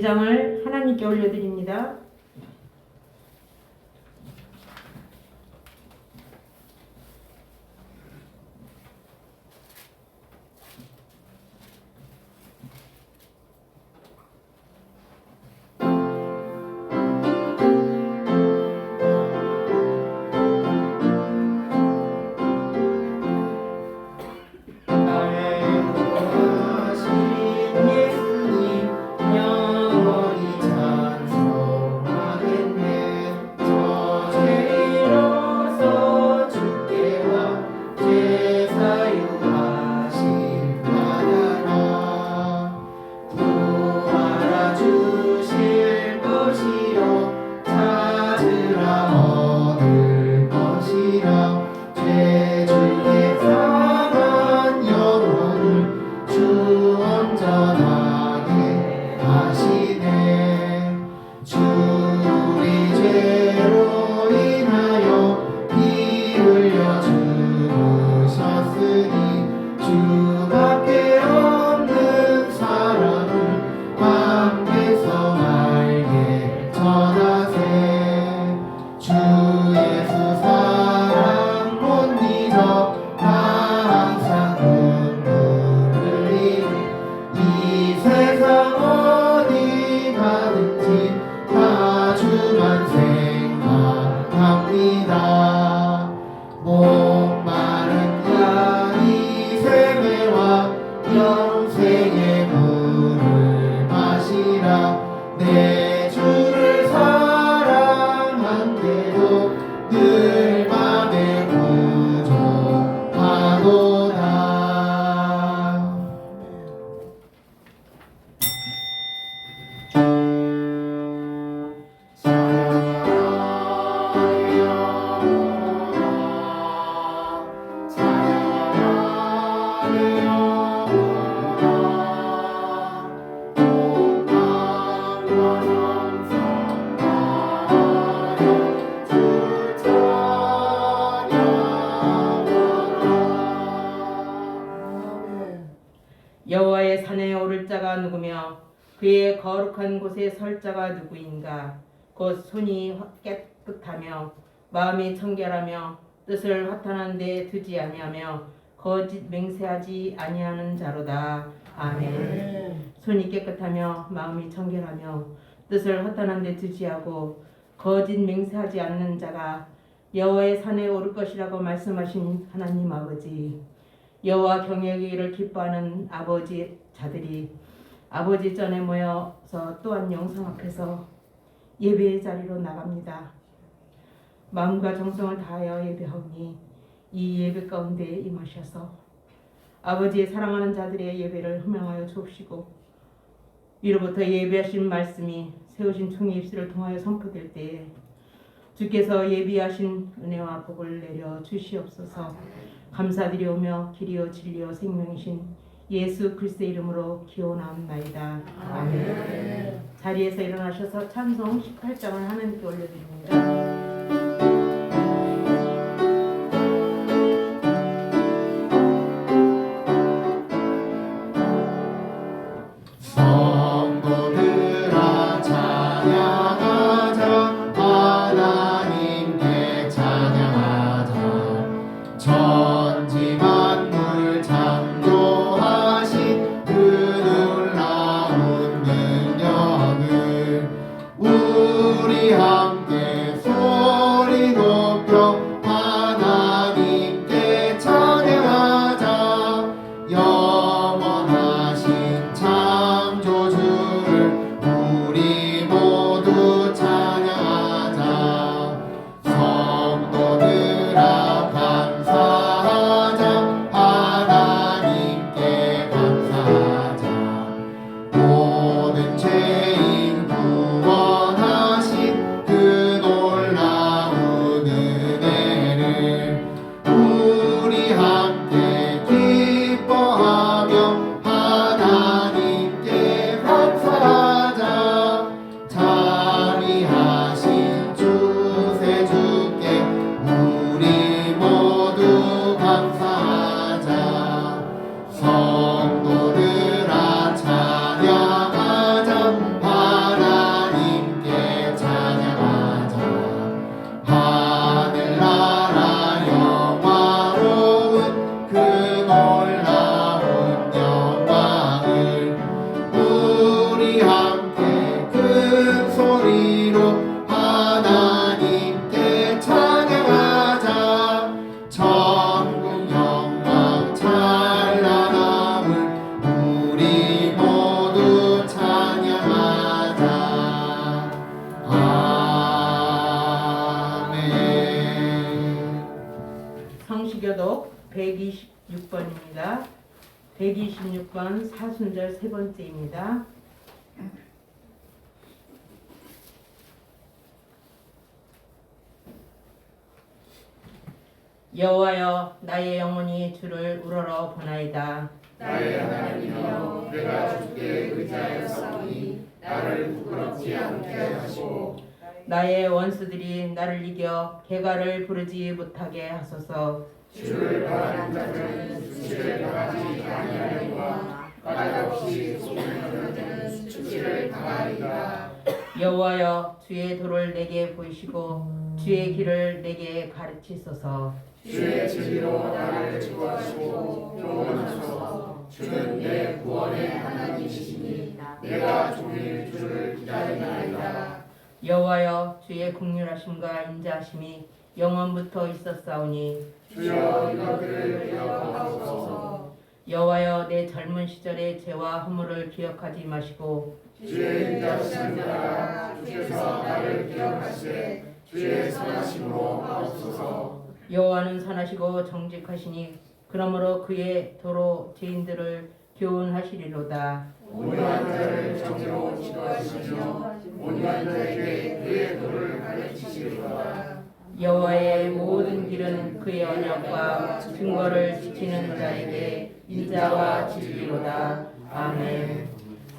장을 하나님께 올려드립니다. 여호와의 산에 오를 자가 누구며 그의 거룩한 곳에 설 자가 누구인가? 곧 손이 깨끗하며 마음이 청결하며 뜻을 허탄한 데 두지 아니하며 거짓 맹세하지 아니하는 자로다. 아멘. 손이 깨끗하며 마음이 청결하며 뜻을 허탄한 데 두지 않고 거짓 맹세하지 않는 자가 여호와의 산에 오를 것이라고 말씀하신 하나님 아버지, 여호와 경외하기를 기뻐하는 아버지 자들이 아버지 전에 모여서 또한 영상 앞에서 예배의 자리로 나갑니다. 마음과 정성을 다하여 예배하오니 이 예배 가운데 임하셔서 아버지의 사랑하는 자들의 예배를 흠명하여 주옵시고, 위로부터 예배하신 말씀이 세우신 종의 입술을 통하여 선포될 때에 주께서 예비하신 은혜와 복을 내려 주시옵소서. 감사드리오며 길이요 진리요 생명이신 예수 그리스도의 이름으로 기원하옵나이다. 아멘. 자리에서 일어나셔서 찬송 18장을 하나님께 올려드립니다. 모든 죄인 구원하신 그 126번입니다. 126번 사순절 세 번째입니다. 여호와여, 나의 영혼이 주를 우러러 보나이다. 나의 하나님이여, 내가 주께 의지하였사오니 나를 부끄럽지 않게 하시고 나의 원수들이 나를 이겨 개가를 부르지 못하게 하소서. 주를 바라는 자들은 수치를 당하지 아니하려니와 까닭없이 소문하는 자는 수치를 당하리라. 여호와여, 주의 도를 내게 보이시고 주의 길을 내게 가르치소서. 주의 진리로 나를 지도하시고 교훈하소서. 주는 내 구원의 하나님이시니 내가 종일 주를 기다리나이다. 여호와여, 주의 긍휼하심과 인자하심이 영원부터 있었사오니 주여 이것들을 기억하옵소서. 여호와여, 내 젊은 시절의 죄와 허물을 기억하지 마시고 주의 인자하심을 따라 주께서 나를 기억하시되 주의 선하심으로 하옵소서. 여호와는 선하시고 정직하시니 그러므로 그의 도로 죄인들을 교훈하시리로다. 온유한 자를 정의로 지도하시며 온유한 자에게 그의 도를 가르치시리로다. 여호와의 모든 길은 그의 언약과 증거를 지키는 자에게 인자와 진리로다. 아멘.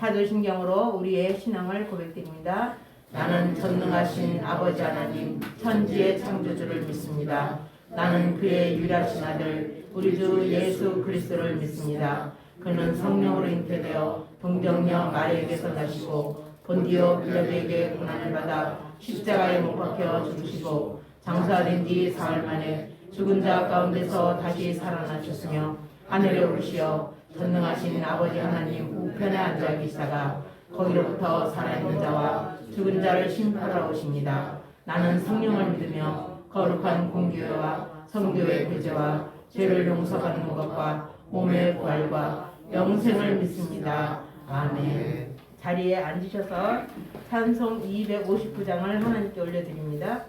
사도신경으로 우리의 신앙을 고백드립니다. 나는 전능하신 아버지 하나님 천지의 창조주를 믿습니다. 나는 그의 유일하신 아들 우리 주 예수 그리스도를 믿습니다. 그는 성령으로 잉태되어 동정녀 마리에게서 나시고 본디오 빌라도에게 고난을 받아 십자가에 못 박혀 죽으시고 장사된 뒤 사흘 만에 죽은 자 가운데서 다시 살아나셨으며 하늘에 오르시어 전능하신 아버지 하나님 우편에 앉아 계시다가 거기로부터 살아있는 자와 죽은 자를 심판하러 오십니다. 나는 성령을 믿으며 거룩한 공교회와 성교의 구제와 죄를 용서받는 것과 몸의 부활과 영생을 믿습니다. 아멘. 자리에 앉으셔서 찬송 259장을 하나님께 올려드립니다.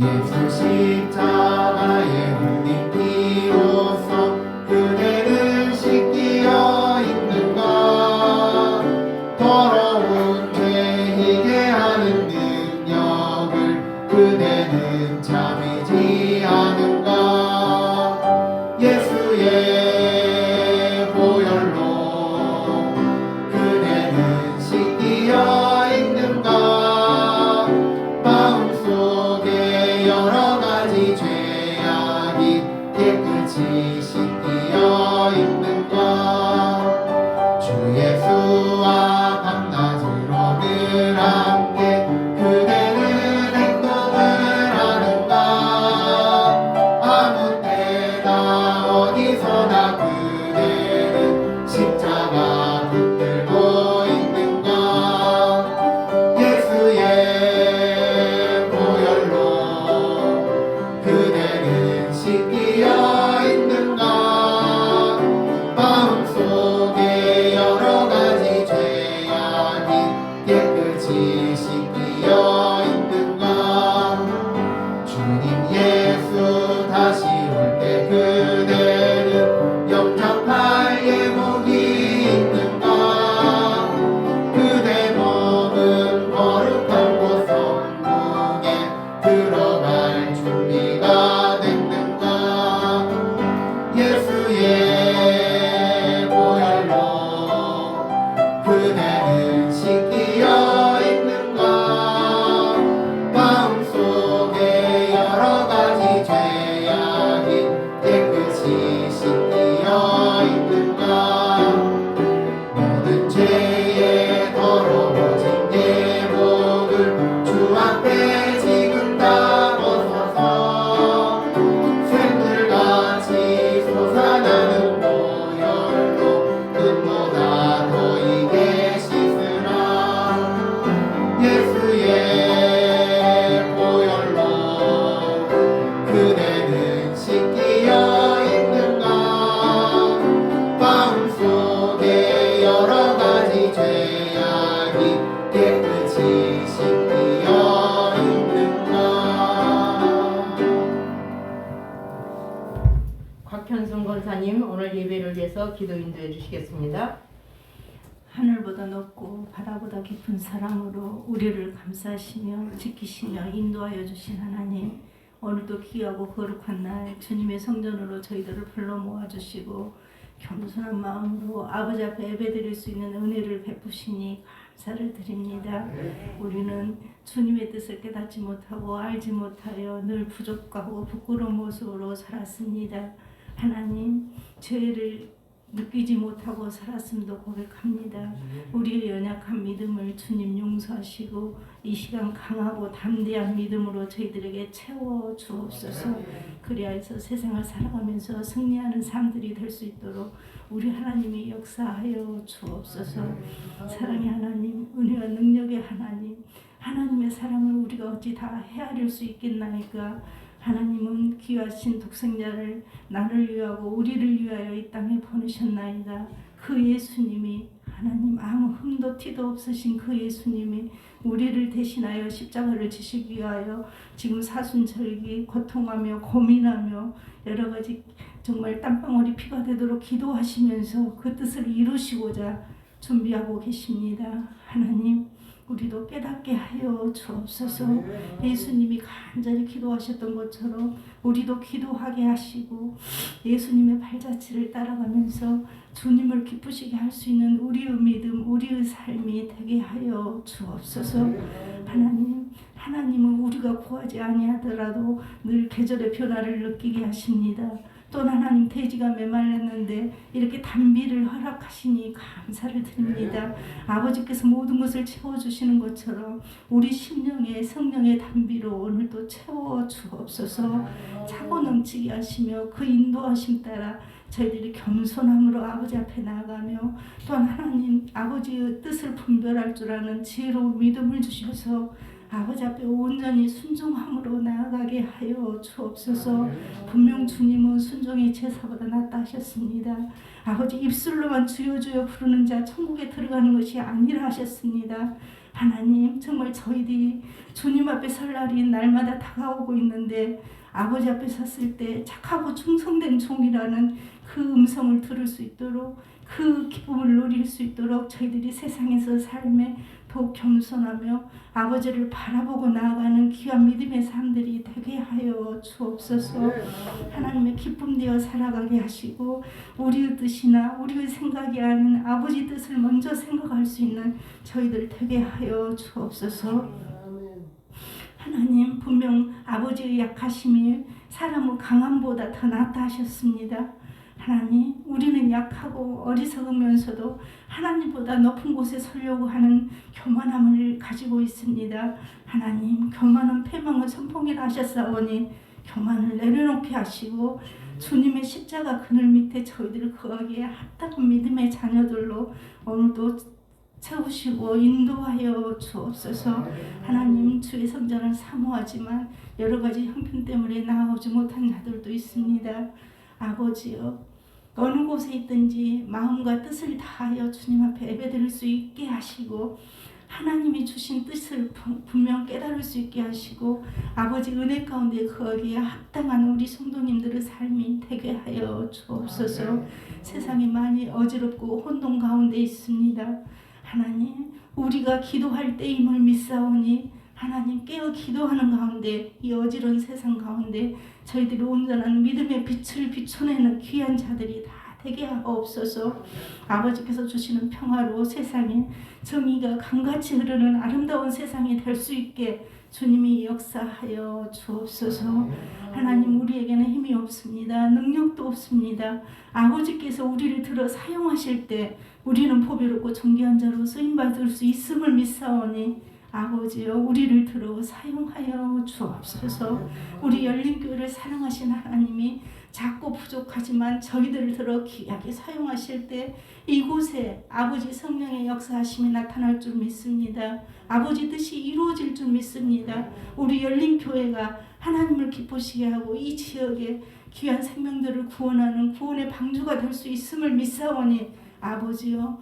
예수 십자가에 흘린 피로써 그대를 씻기어 있는가. 더러운 죄이게 하는 능력을 그대는 참이지 않은가. 예수의 보혈로 그대는 씻기어 있는가. 마음속에 여러 가지 죄악이 깨끗이 씻기어 있는가. 주 예수와 밤낮으로 늘 함께 그대는 행동을 하는가. 아무 때나 어디서나 그대는 십자가 붙들고 있는가. 예수의 보혈로 그대는 씻기어 있는가. 마음속에 여러 가지 죄악이 깨끗이 씻기어 있는가. 주님 예수 다시 올 때 그대는 영접할 예목이 있는가. 그대 몸은 거룩한 곳 성국에 들어갈 준비가 됐는가. 예수의 보혈로 그대는 씻기어 있는가. 마음속에 여러 가지 죄악이 깨끗이 씻기어 있는가. 모든 죄에 더러워진 예복을 주 앞에 지금 다 벗어서 샘물같이 솟아나는 보혈로 눈보다 더 이게 씻으라. 예수의 보혈로 그대는 씻기어 있는가. 마음속에 여러 가지 곽현순 권사님 오늘 예배를 위해서 기도 인도해 주시겠습니다. 하늘보다 높고 바다보다 깊은 사랑으로 우리를 감싸시며 지키시며 인도하여 주신 하나님, 오늘도 귀하고 거룩한 날 주님의 성전으로 저희들을 불러 모아주시고 겸손한 마음으로 아버지 앞에 예배드릴 수 있는 은혜를 베푸시니 감사를 드립니다. 우리는 주님의 뜻을 깨닫지 못하고 알지 못하여 늘 부족하고 부끄러운 모습으로 살았습니다. 하나님, 죄를 느끼지 못하고 살았음도 고백합니다. 우리의 연약한 믿음을 주님 용서하시고 이 시간 강하고 담대한 믿음으로 저희들에게 채워 주옵소서. 그리하여서 세상을 살아가면서 승리하는 삶들이 될 수 있도록 우리 하나님이 역사하여 주옵소서. 사랑의 하나님, 은혜와 능력의 하나님, 하나님의 사랑을 우리가 어찌 다 헤아릴 수 있겠나이까. 하나님은 귀하신 독생자를 나를 위하고 우리를 위하여 이 땅에 보내셨나이다. 그 예수님이, 하나님 아무 흠도 티도 없으신 그 예수님이 우리를 대신하여 십자가를 지시기 위하여 지금 사순절기 고통하며 고민하며 여러 가지 정말 땀방울이 피가 되도록 기도하시면서 그 뜻을 이루시고자 준비하고 계십니다. 하나님, 우리도 깨닫게 하여 주옵소서. 예수님이 간절히 기도하셨던 것처럼 우리도 기도하게 하시고 예수님의 발자취를 따라가면서 주님을 기쁘시게 할 수 있는 우리의 믿음, 우리의 삶이 되게 하여 주옵소서. 하나님은 우리가 구하지 아니하더라도 늘 계절의 변화를 느끼게 하십니다. 또 하나님, 돼지가 메말랐는데 이렇게 단비를 허락하시니 감사를 드립니다. 아버지께서 모든 것을 채워주시는 것처럼 우리 심령의 성령의 단비로 오늘도 채워 주옵소서. 차고 넘치게 하시며 그 인도하심 따라 저희들이 겸손함으로 아버지 앞에 나아가며 또한 하나님 아버지의 뜻을 분별할 줄 아는 지혜로운 믿음을 주셔서 아버지 앞에 온전히 순종함으로 나아가게 하여 주옵소서. 분명 주님은 순종이 제사보다 낫다 하셨습니다. 아버지, 입술로만 주여 주여 부르는 자 천국에 들어가는 것이 아니라 하셨습니다. 하나님, 정말 저희들이 주님 앞에 설 날이 날마다 다가오고 있는데 아버지 앞에 섰을 때 착하고 충성된 종이라는 그 음성을 들을 수 있도록, 그 기쁨을 누릴 수 있도록 저희들이 세상에서 삶에 더욱 겸손하며 아버지를 바라보고 나아가는 귀한 믿음의 삶들이 되게 하여 주옵소서. 하나님의 기쁨 되어 살아가게 하시고 우리의 뜻이나 우리의 생각이 아닌 아버지 뜻을 먼저 생각할 수 있는 저희들 되게 하여 주옵소서. 하나님, 분명 아버지의 약하심이 사람은 강함보다 더 낫다 하셨습니다. 하나님, 우리는 약하고 어리석으면서도 하나님보다 높은 곳에 서려고 하는 교만함을 가지고 있습니다. 하나님, 교만은 패망의 선봉이라 하셨사오니 교만을 내려놓게 하시고 주님의 십자가 그늘 밑에 저희들을 거하기에 합당한 믿음의 자녀들로 오늘도 채우시고 인도하여 주옵소서. 하나님, 주의 성전을 사모하지만 여러 가지 형편 때문에 나아오지 못한 자들도 있습니다. 아버지여, 어느 곳에 있든지 마음과 뜻을 다하여 주님 앞에 예배드릴 수 있게 하시고 하나님이 주신 뜻을 분명 깨달을 수 있게 하시고 아버지 은혜 가운데 거기에 합당한 우리 성도님들의 삶이 되게 하여 주옵소서. 세상이 많이 어지럽고 혼돈 가운데 있습니다. 하나님, 우리가 기도할 때임을 믿사오니 하나님, 깨어 기도하는 가운데 이 어지러운 세상 가운데 저희들이 온전한 믿음의 빛을 비춰내는 귀한 자들이 다 되게 하옵소서. 아버지께서 주시는 평화로 세상에 정의가 강같이 흐르는 아름다운 세상이 될 수 있게 주님이 역사하여 주옵소서. 하나님, 우리에게는 힘이 없습니다. 능력도 없습니다. 아버지께서 우리를 들어 사용하실 때 우리는 보배롭고 존귀한 자로 쓰임받을 수 있음을 믿사오니 아버지여, 우리를 들어 사용하여 주옵소서. 우리 열린교회를 사랑하신 하나님이 작고 부족하지만 저희들을 들어 귀하게 사용하실 때 이곳에 아버지 성령의 역사하심이 나타날 줄 믿습니다. 아버지 뜻이 이루어질 줄 믿습니다. 우리 열린교회가 하나님을 기쁘시게 하고 이 지역에 귀한 생명들을 구원하는 구원의 방주가 될 수 있음을 믿사오니 아버지여,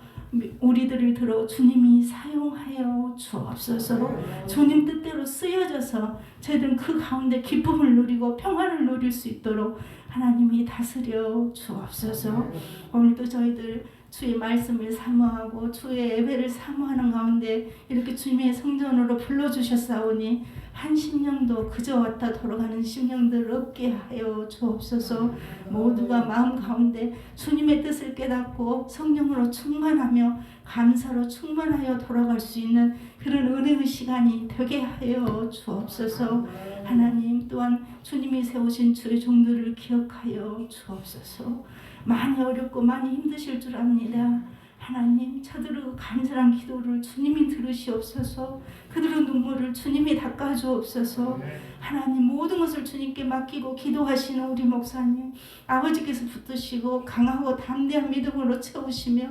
우리들을 들어 주님이 사용하여 주옵소서. 주님 뜻대로 쓰여져서 저희들은 그 가운데 기쁨을 누리고 평화를 누릴 수 있도록 하나님이 다스려 주옵소서. 오늘도 저희들 주의 말씀을 사모하고 주의 예배를 사모하는 가운데 이렇게 주님의 성전으로 불러주셨사오니 한 심령도 그저 왔다 돌아가는 심령들 없게 하여 주옵소서. 모두가 마음 가운데 주님의 뜻을 깨닫고 성령으로 충만하며 감사로 충만하여 돌아갈 수 있는 그런 은혜의 시간이 되게 하여 주옵소서. 하나님 또한 주님이 세우신 주의 종들을 기억하여 주옵소서. 많이 어렵고 많이 힘드실 줄 압니다. 하나님 저들의 간절한 기도를 주님이 들으시옵소서. 그들의 눈물을 주님이 닦아주옵소서. 하나님 모든 것을 주님께 맡기고 기도하시는 우리 목사님 아버지께서 붙드시고 강하고 담대한 믿음으로 채우시며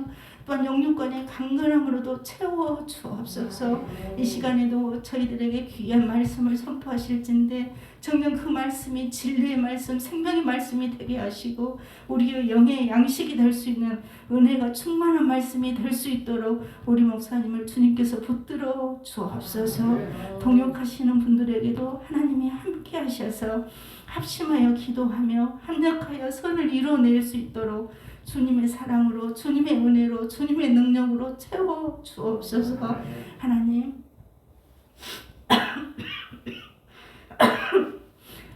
또한 영육간의 강건함으로도 채워 주옵소서. 이 시간에도 저희들에게 귀한 말씀을 선포하실진데 정녕 그 말씀이 진리의 말씀, 생명의 말씀이 되게 하시고 우리의 영의 양식이 될 수 있는 은혜가 충만한 말씀이 될 수 있도록 우리 목사님을 주님께서 붙들어 주옵소서. 동역하시는 분들에게도 하나님이 함께 하셔서 합심하여 기도하며 합력하여 선을 이루어낼 수 있도록 주님의 사랑으로 주님의 은혜로 주님의 능력으로 채워 주옵소서. 하나님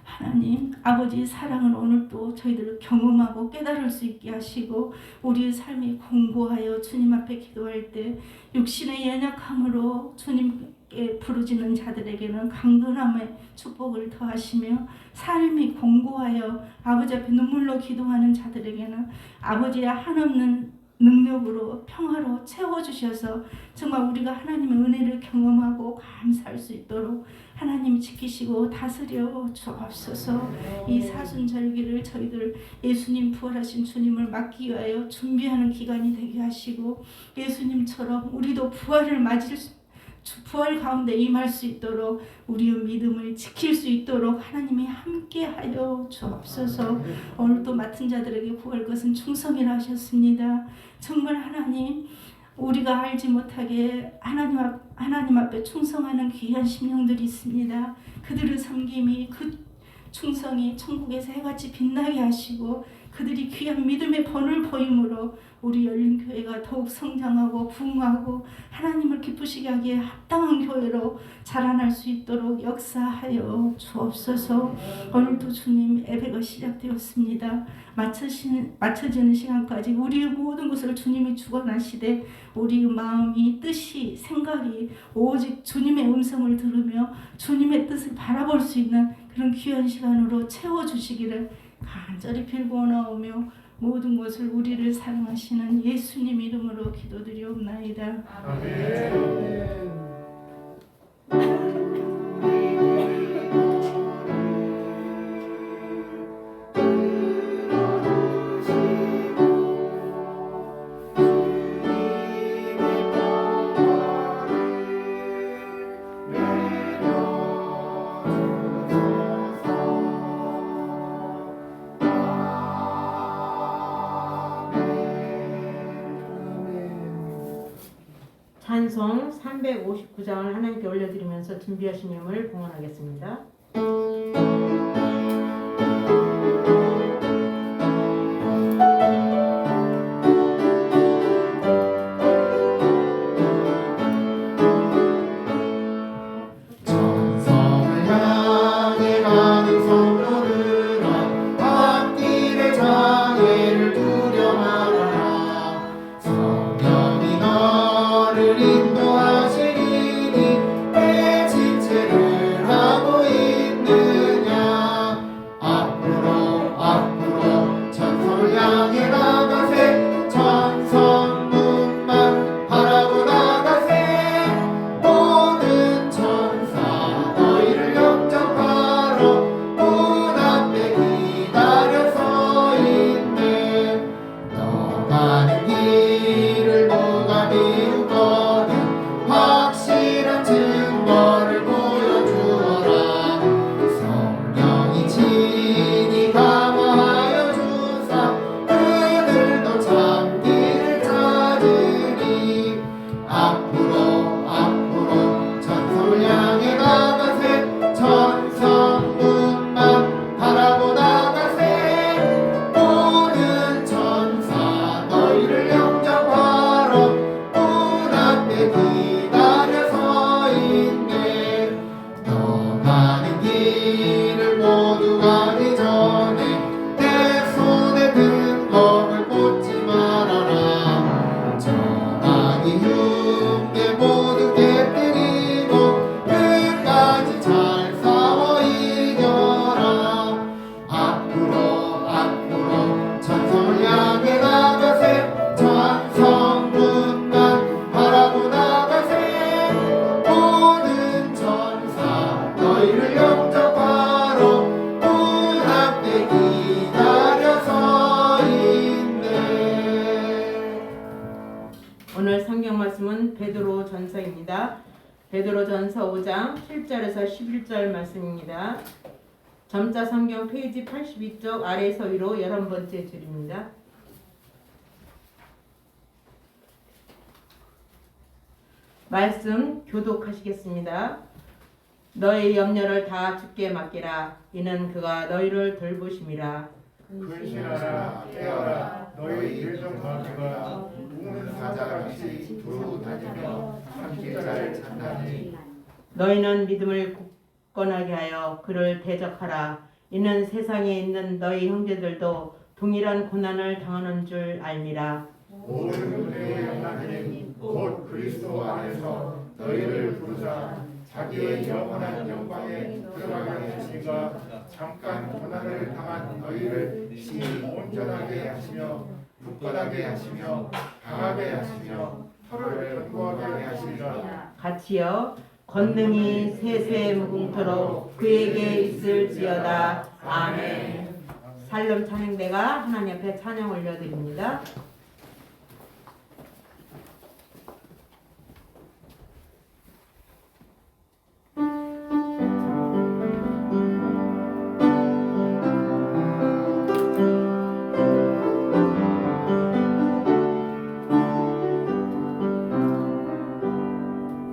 하나님 아버지의 사랑을 오늘도 저희들을 경험하고 깨달을 수 있게 하시고 우리의 삶이 공고하여 주님 앞에 기도할 때 육신의 연약함으로 주님께 부르짖는 자들에게는 강건함의 축복을 더하시며 삶이 공고하여 아버지 앞에 눈물로 기도하는 자들에게는 아버지의 한없는 능력으로 평화로 채워주셔서 정말 우리가 하나님의 은혜를 경험하고 감사할 수 있도록 하나님이 지키시고 다스려 주옵소서. 이 사순절기를 저희들 예수님 부활하신 주님을 맞기 위하여 준비하는 기간이 되게 하시고 예수님처럼 우리도 부활을 맞을 부활 가운데 임할 수 있도록 우리의 믿음을 지킬 수 있도록 하나님이 함께하여 주옵소서. 오늘도 맡은 자들에게 구할 것은 충성이라 하셨습니다. 정말 하나님 우리가 알지 못하게 하나님 앞에 충성하는 귀한 심령들이 있습니다. 그들의 섬김이 그 충성이 천국에서 해같이 빛나게 하시고 그들이 귀한 믿음의 본을 보임으로 우리 열린교회가 더욱 성장하고 부흥하고 하나님을 기쁘시게 하기에 합당한 교회로 자라날 수 있도록 역사하여 주옵소서. 오늘도 주님 예배가 시작되었습니다. 맞춰지는 시간까지 우리의 모든 것을 주님이 주관하시되 우리의 마음이 뜻이 생각이 오직 주님의 음성을 들으며 주님의 뜻을 바라볼 수 있는 그런 귀한 시간으로 채워주시기를 간절히 빌고 나오며 모든 것을 우리를 사랑하시는 예수님 이름으로 기도드리옵나이다. 아멘. 찬송 359장을 하나님께 올려드리면서 준비하신 예물 봉헌하겠습니다. 천성을 향해 가는 성도들아 앞길의 장애를 두려 말아라. 성령이 너를 인도하시리니 내 지체를 하고 베드로전서 5장 7절에서 11절 말씀입니다. 점자 성경 페이지 82쪽 아래에서 위로 11번째 줄입니다. 말씀 교독하시겠습니다. 너희 염려를 다 주께 맡기라. 이는 그가 너희를 돌보심이라. 근신하라 깨어라 너희 일정 관계가 우는 사자같이 두루 다니며 함께자를 찾나니 너희는 믿음을 굳건하게 하여 그를 대적하라. 이는 세상에 있는 너희 형제들도 동일한 고난을 당하는 줄 알미라. 모든 은혜의 하나님 곧 그리스도 안에서 너희를 부르사 자기의 영원한 영광에 들어가게 하시니가 잠깐 고난을 당한 너희를 심히 온전하게 하시며 굳건하게 하시며 강하게 하시며 털을 견고하게 하시리라. 같이요. 권능이 세세 무궁토록 그에게 있을지어다. 아멘. 살렘 찬양대가 하나님 앞에 찬양 올려드립니다.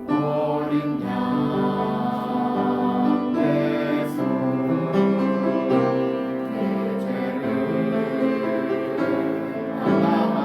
어린 양 예수 내 죄를 담당하시고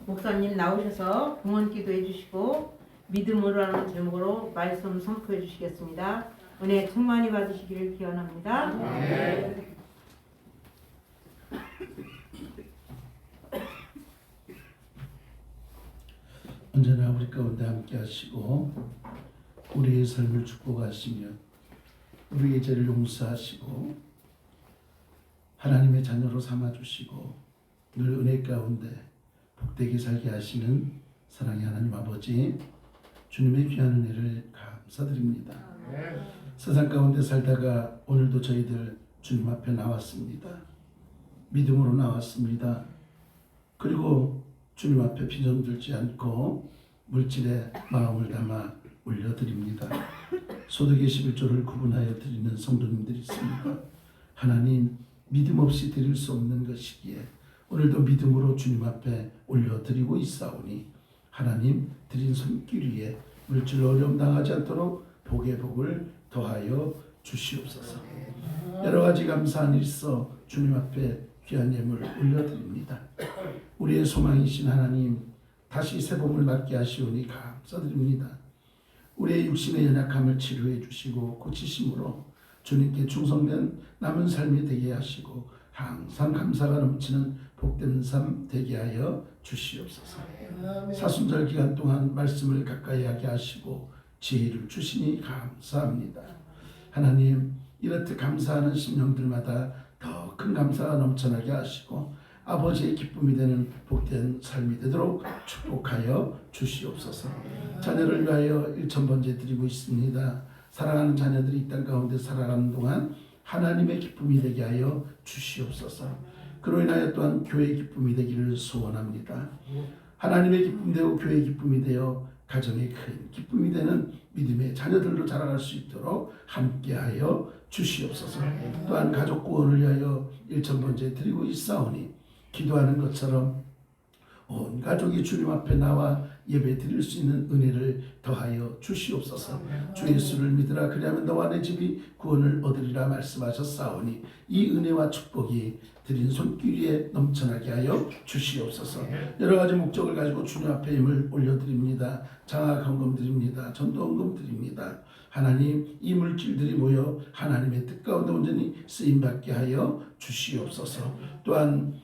목사님 나오셔서 봉헌 기도해 주시고 믿음으로라는 제목으로 말씀 선포해 주시겠습니다. 은혜 충만히 받으시기를 기원합니다. 언제나 우리 가운데 함께 하시고 우리의 삶을 축복하시며 우리의 죄를 용서하시고 하나님의 자녀로 삼아주시고 늘 은혜 가운데 복되게 살게 하시는 사랑의 하나님 아버지, 주님의 귀한 은혜를 감사드립니다. 세상 가운데 살다가 오늘도 저희들 주님 앞에 나왔습니다. 믿음으로 나왔습니다. 그리고 주님 앞에 빈손 들지 않고 물질에 마음을 담아 올려드립니다. 소득의 11조를 구분하여 드리는 성도님들이 있습니다. 하나님, 믿음 없이 드릴 수 없는 것이기에 오늘도 믿음으로 주님 앞에 올려드리고 있사오니 하나님, 드린 손길 위에 물질 어려움 당하지 않도록 복의 복을 더하여 주시옵소서. 여러 가지 감사한 일 있어 주님 앞에 귀한 예물 올려드립니다. 우리의 소망이신 하나님, 다시 새 봄을 맞게 하시오니 감사드립니다. 우리의 육신의 연약함을 치료해 주시고 고치심으로 주님께 충성된 남은 삶이 되게 하시고 항상 감사가 넘치는 복된 삶 되게 하여 주시옵소서. 사순절 기간 동안 말씀을 가까이 하게 하시고 지혜를 주시니 감사합니다. 하나님, 이렇듯 감사하는 심령들마다 더 큰 감사가 넘쳐나게 하시고 아버지의 기쁨이 되는 복된 삶이 되도록 축복하여 주시옵소서. 자녀를 위하여 1,000번째 드리고 있습니다. 사랑하는 자녀들이 이 땅 가운데 살아가는 동안 하나님의 기쁨이 되게 하여 주시옵소서. 그로 인하여 또한 교회의 기쁨이 되기를 소원합니다. 하나님의 기쁨 되고 교회의 기쁨이 되어 가정의 큰 기쁨이 되는 믿음의 자녀들로 자라갈 수 있도록 함께하여 주시옵소서. 또한 가족 구원을 위하여 1,000번째 드리고 있사오니 기도하는 것처럼 온 가족이 주님 앞에 나와 예배 드릴 수 있는 은혜를 더하여 주시옵소서. 주 예수를 믿으라 그리하면 너와 내 집이 구원을 얻으리라 말씀하셨사오니 이 은혜와 축복이 드린 손길 위에 넘쳐나게 하여 주시옵소서. 여러 가지 목적을 가지고 주님 앞에 힘을 올려드립니다. 장학 헌금 드립니다. 전도 헌금 드립니다. 하나님, 이 물질들이 모여 하나님의 뜻 가운데 온전히 쓰임받게 하여 주시옵소서. 또한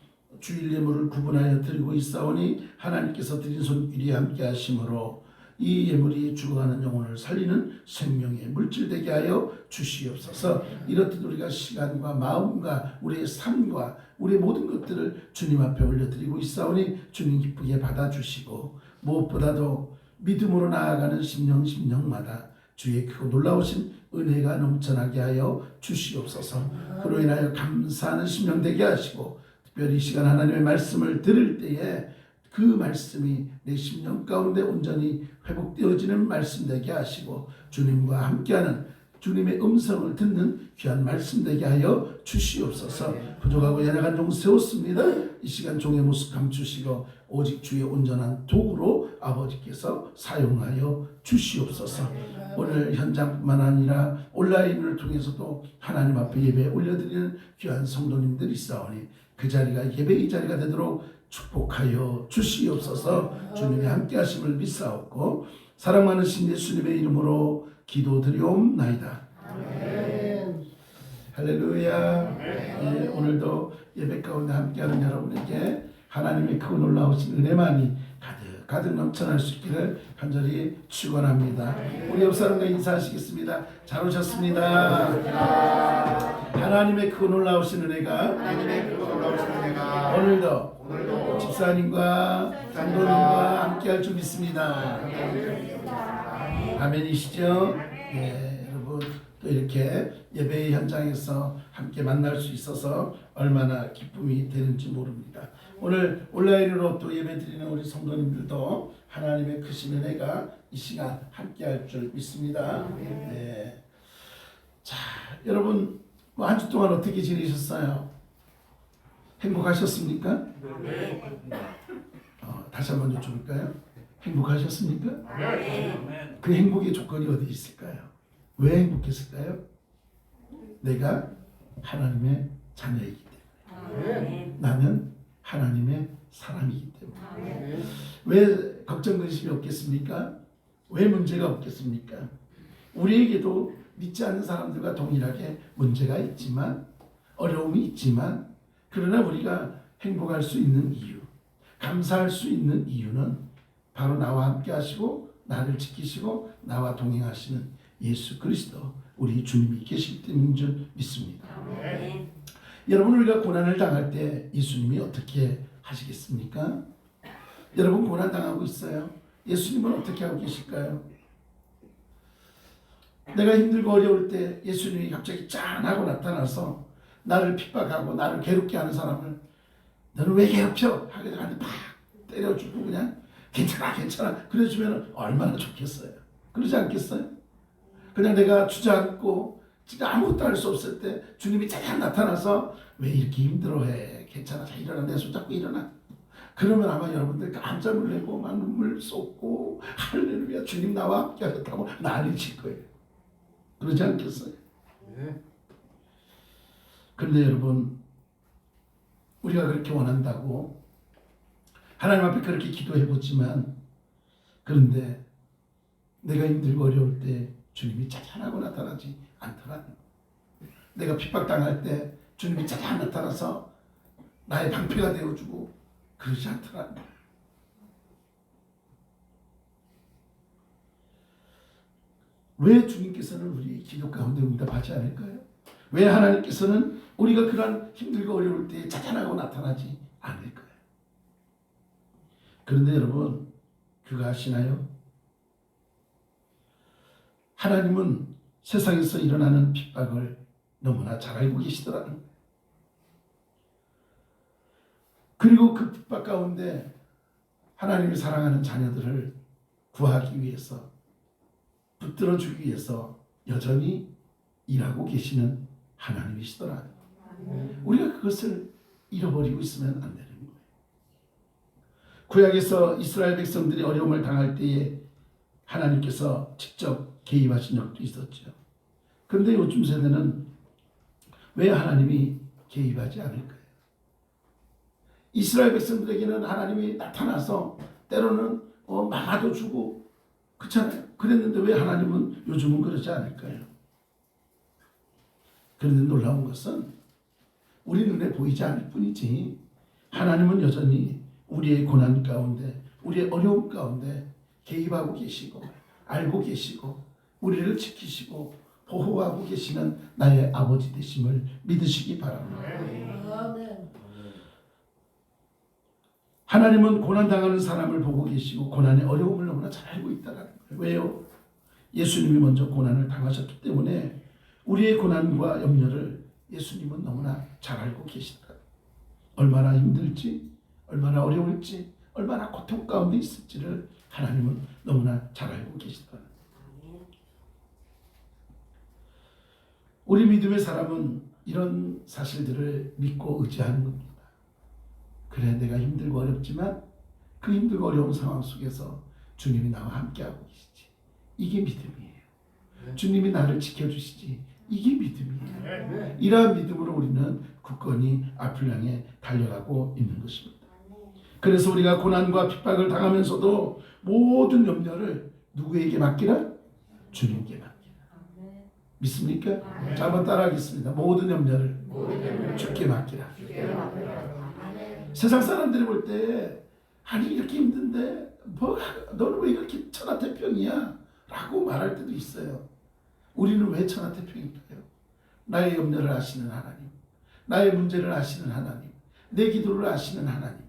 주일 예물을 구분하여 드리고 있사오니 하나님께서 드린 손길이 함께 하심으로 이 예물이 죽어가는 영혼을 살리는 생명의 물질 되게 하여 주시옵소서. 이렇듯 우리가 시간과 마음과 우리의 삶과 우리의 모든 것들을 주님 앞에 올려드리고 있사오니 주님 기쁘게 받아주시고 무엇보다도 믿음으로 나아가는 심령마다 주의 크고 놀라우신 은혜가 넘쳐나게 하여 주시옵소서. 그로 인하여 감사하는 심령 되게 하시고 특별히 이 시간 하나님의 말씀을 들을 때에 그 말씀이 내 심령 가운데 온전히 회복되어지는 말씀 되게 하시고 주님과 함께하는 주님의 음성을 듣는 귀한 말씀 되게 하여 주시옵소서. 부족하고 연약한 종 세웠습니다. 이 시간 종의 모습 감추시고 오직 주의 온전한 도구로 아버지께서 사용하여 주시옵소서. 오늘 현장뿐만 아니라 온라인을 통해서도 하나님 앞에 예배 올려드리는 귀한 성도님들이 있사오니 그 자리가 예배의 자리가 되도록 축복하여 주시옵소서. 주님의 함께 하심을 믿사옵고 사랑 많으신 예수님의 이름으로 기도드리옵나이다. 아멘. 할렐루야. 예, 오늘도 예배 가운데 함께하는 여러분에게 하나님의 크고 놀라우신 은혜만이 가득 넘쳐날 수 있기를 간절히 축원합니다. 우리 옆 사람과 인사하시겠습니다. 잘 오셨습니다. 하나님의 크고 놀라우신 은혜가 오늘도 집사님과 장로님과 함께할 줄 믿습니다. 아멘이시죠? 네, 여러분 또 이렇게 예배의 현장에서 함께 만날 수 있어서 얼마나 기쁨이 되는지 모릅니다. 오늘 온라인으로 또 예배드리는 우리 성도님들도 하나님의 크신 은혜가 이 시간 함께할 줄 믿습니다. 네. 자, 여러분 한 주 동안 어떻게 지내셨어요? 행복하셨습니까? 다시 한번 여쭤볼까요? 행복하셨습니까? 그 행복의 조건이 어디 있을까요? 왜 행복했을까요? 내가 하나님의 자녀이기 때문에. 나는 하나님의 사람이기 때문에. 왜 걱정 근심이 없겠습니까? 왜 문제가 없겠습니까? 우리에게도 믿지 않는 사람들과 동일하게 문제가 있지만, 어려움이 있지만, 그러나 우리가 행복할 수 있는 이유, 감사할 수 있는 이유는 바로 나와 함께 하시고 나를 지키시고 나와 동행하시는 예수 그리스도 우리 주님이 계시기 때문인 줄 믿습니다. 여러분, 우리가 고난을 당할 때 예수님이 어떻게 하시겠습니까? 여러분, 고난 당하고 있어요. 예수님은 어떻게 하고 계실까요? 내가 힘들고 어려울 때 예수님이 갑자기 짠하고 나타나서 나를 핍박하고 나를 괴롭게 하는 사람을 너는 왜 괴롭혀? 하게 나한테 팍 때려주고 그냥 괜찮아 괜찮아 그래주면 얼마나 좋겠어요. 그러지 않겠어요? 그냥 내가 주저앉고 진짜 아무것도 할 수 없을 때 주님이 잠깐 나타나서 왜 이렇게 힘들어해? 괜찮아, 자 일어나, 내 손 잡고 일어나. 그러면 아마 여러분들 깜짝 놀래고 막 눈물 쏟고 할렐루야 주님 나와 함께 하셨다고 난리 칠 거예요. 그러지 않겠어요? 그런데 여러분, 우리가 그렇게 원한다고 하나님 앞에 그렇게 기도해보지만, 그런데 내가 힘들고 어려울 때 주님이 짜잔하고 나타나지 않더라는 거예요. 내가 핍박당할 때 주님이 짜잔 나타나서 나의 방패가 되어주고 그러지 않더라는 거예요. 왜 주님께서는 우리 기도 가운데 응답하지 않을까요? 왜 하나님께서는 우리가 그러한 힘들고 어려울 때 짜잔하고 나타나지 않을까요? 그런데 여러분, 그거 아시나요? 하나님은 세상에서 일어나는 핍박을 너무나 잘 알고 계시더라는 거예요. 그리고 그 핍박 가운데 하나님이 사랑하는 자녀들을 구하기 위해서, 붙들어주기 위해서 여전히 일하고 계시는 하나님이시더라. 우리가 그것을 잃어버리고 있으면 안 되는 거예요. 구약에서 이스라엘 백성들이 어려움을 당할 때에 하나님께서 직접 개입하신 적도 있었죠. 그런데 요즘 세대는 왜 하나님이 개입하지 않을까요? 이스라엘 백성들에게는 하나님이 나타나서 때로는 막아도 주고 그렇잖아요. 그랬는데 왜 하나님은 요즘은 그러지 않을까요? 그런데 놀라운 것은 우리 눈에 보이지 않을 뿐이지 하나님은 여전히 우리의 고난 가운데, 우리의 어려움 가운데 개입하고 계시고 알고 계시고 우리를 지키시고 보호하고 계시는 나의 아버지 되심을 믿으시기 바랍니다. 하나님은 고난당하는 사람을 보고 계시고 고난의 어려움을 너무나 잘 알고 있다는 거예요. 왜요? 예수님이 먼저 고난을 당하셨기 때문에 우리의 고난과 염려를 예수님은 너무나 잘 알고 계시더라고요. 얼마나 힘들지, 얼마나 어려울지, 얼마나 고통 가운데 있을지를 하나님은 너무나 잘 알고 계시더라고요. 우리 믿음의 사람은 이런 사실들을 믿고 의지하는 겁니다. 그래, 내가 힘들고 어렵지만 그 힘들고 어려운 상황 속에서 주님이 나와 함께하고 계시지. 이게 믿음이에요. 주님이 나를 지켜주시지. 이게 믿음이에요. 이러한 믿음으로 우리는 굳건히 앞을 향해 달려가고 있는 것입니다. 그래서 우리가 고난과 핍박을 당하면서도 모든 염려를 누구에게 맡기라? 주님께 맡기라. 믿습니까? 자, 한번 따라하겠습니다. 모든 염려를 주께 맡기라. 세상 사람들이 볼 때 아니 이렇게 힘든데 너는 왜 이렇게 천하태평이야? 라고 말할 때도 있어요. 우리는 왜 천하태평일까요? 나의 염려를 아시는 하나님, 나의 문제를 아시는 하나님, 내 기도를 아시는 하나님,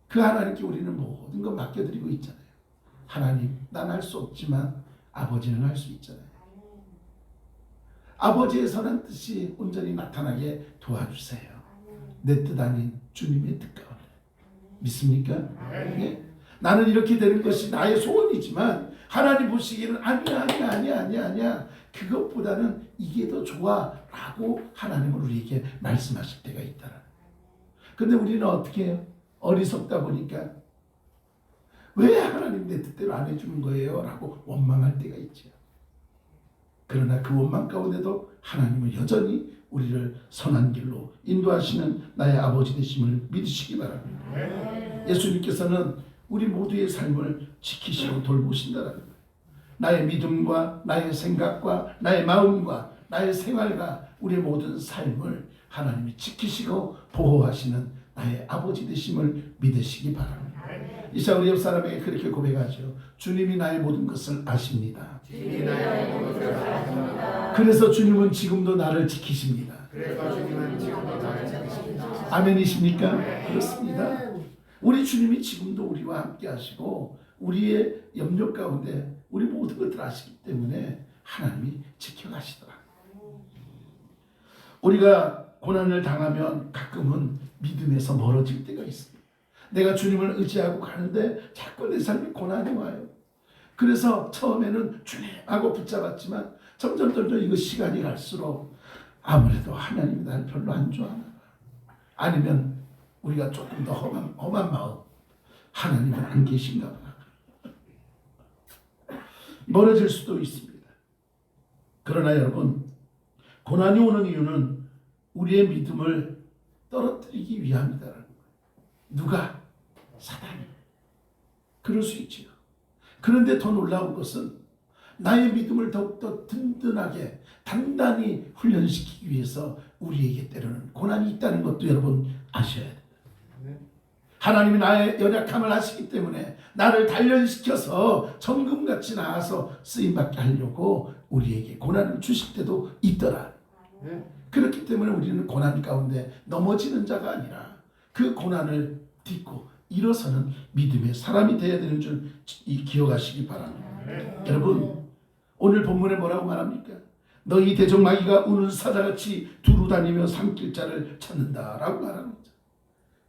그 하나님께 우리는 모든 것 맡겨드리고 있잖아요. 하나님, 난 할 수 없지만 아버지는 할 수 있잖아요. 아버지의 선한 뜻이 온전히 나타나게 도와주세요. 내 뜻 아닌 주님의 뜻 가운데. 믿습니까? 네? 나는 이렇게 되는 것이 나의 소원이지만 하나님 보시기에는 아니야. 그것보다는 이게 더 좋아 라고 하나님은 우리에게 말씀하실 때가 있다는. 근데 우리는 어떻게 해요? 어리석다 보니까 왜 하나님 내 뜻대로 안 해주는 거예요? 라고 원망할 때가 있죠. 그러나 그 원망 가운데도 하나님은 여전히 우리를 선한 길로 인도하시는 나의 아버지 되심을 믿으시기 바랍니다. 예수님께서는 우리 모두의 삶을 지키시고 돌보신다는 거예요. 나의 믿음과 나의 생각과 나의 마음과 나의 생활과 우리의 모든 삶을 하나님이 지키시고 보호하시는 나의 아버지 되심을 믿으시기 바랍니다. 이제 우리 옆 사람에게 그렇게 고백하죠. 주님이 나의 모든 것을 아십니다. 주님이 나의 모든 것을 아십니다. 그래서 주님은 지금도 나를 지키십니다. 그래서 주님은 지금도 나를 지키십니다. 아멘이십니까? 그렇습니다. 우리 주님이 지금도 우리와 함께 하시고 우리의 염려 가운데 우리 모든 것들을 아시기 때문에 하나님이 지켜가시더라. 우리가 고난을 당하면 가끔은 믿음에서 멀어질 때가 있습니다. 내가 주님을 의지하고 가는데 자꾸 내 삶에 고난이 와요. 그래서 처음에는 주님하고 붙잡았지만 점점 이거 시간이 갈수록 아무래도 하나님이 나를 별로 안 좋아하나, 아니면 우리가 조금 더 험한 마음, 하나님은 안 계신가 봐, 멀어질 수도 있습니다. 그러나 여러분, 고난이 오는 이유는 우리의 믿음을 떨어뜨리기 위함이다라는 거예요. 누가? 사단이. 그럴 수 있지요. 그런데 더 놀라운 것은 나의 믿음을 더욱더 든든하게 단단히 훈련시키기 위해서 우리에게 때로는 고난이 있다는 것도 여러분 아셔야 됩니다. 하나님이 나의 연약함을 아시기 때문에 나를 단련시켜서 정금같이 나아서 쓰임받게 하려고 우리에게 고난을 주실 때도 있더라. 그렇기 때문에 우리는 고난 가운데 넘어지는 자가 아니라 그 고난을 딛고 일어서는 믿음의 사람이 되어야 되는 줄 기억하시기 바랍니다. 여러분, 오늘 본문에 뭐라고 말합니까? 너희 대적마귀가 우는 사자같이 두루 다니며 삼킬자를 찾는다라고 말합니다.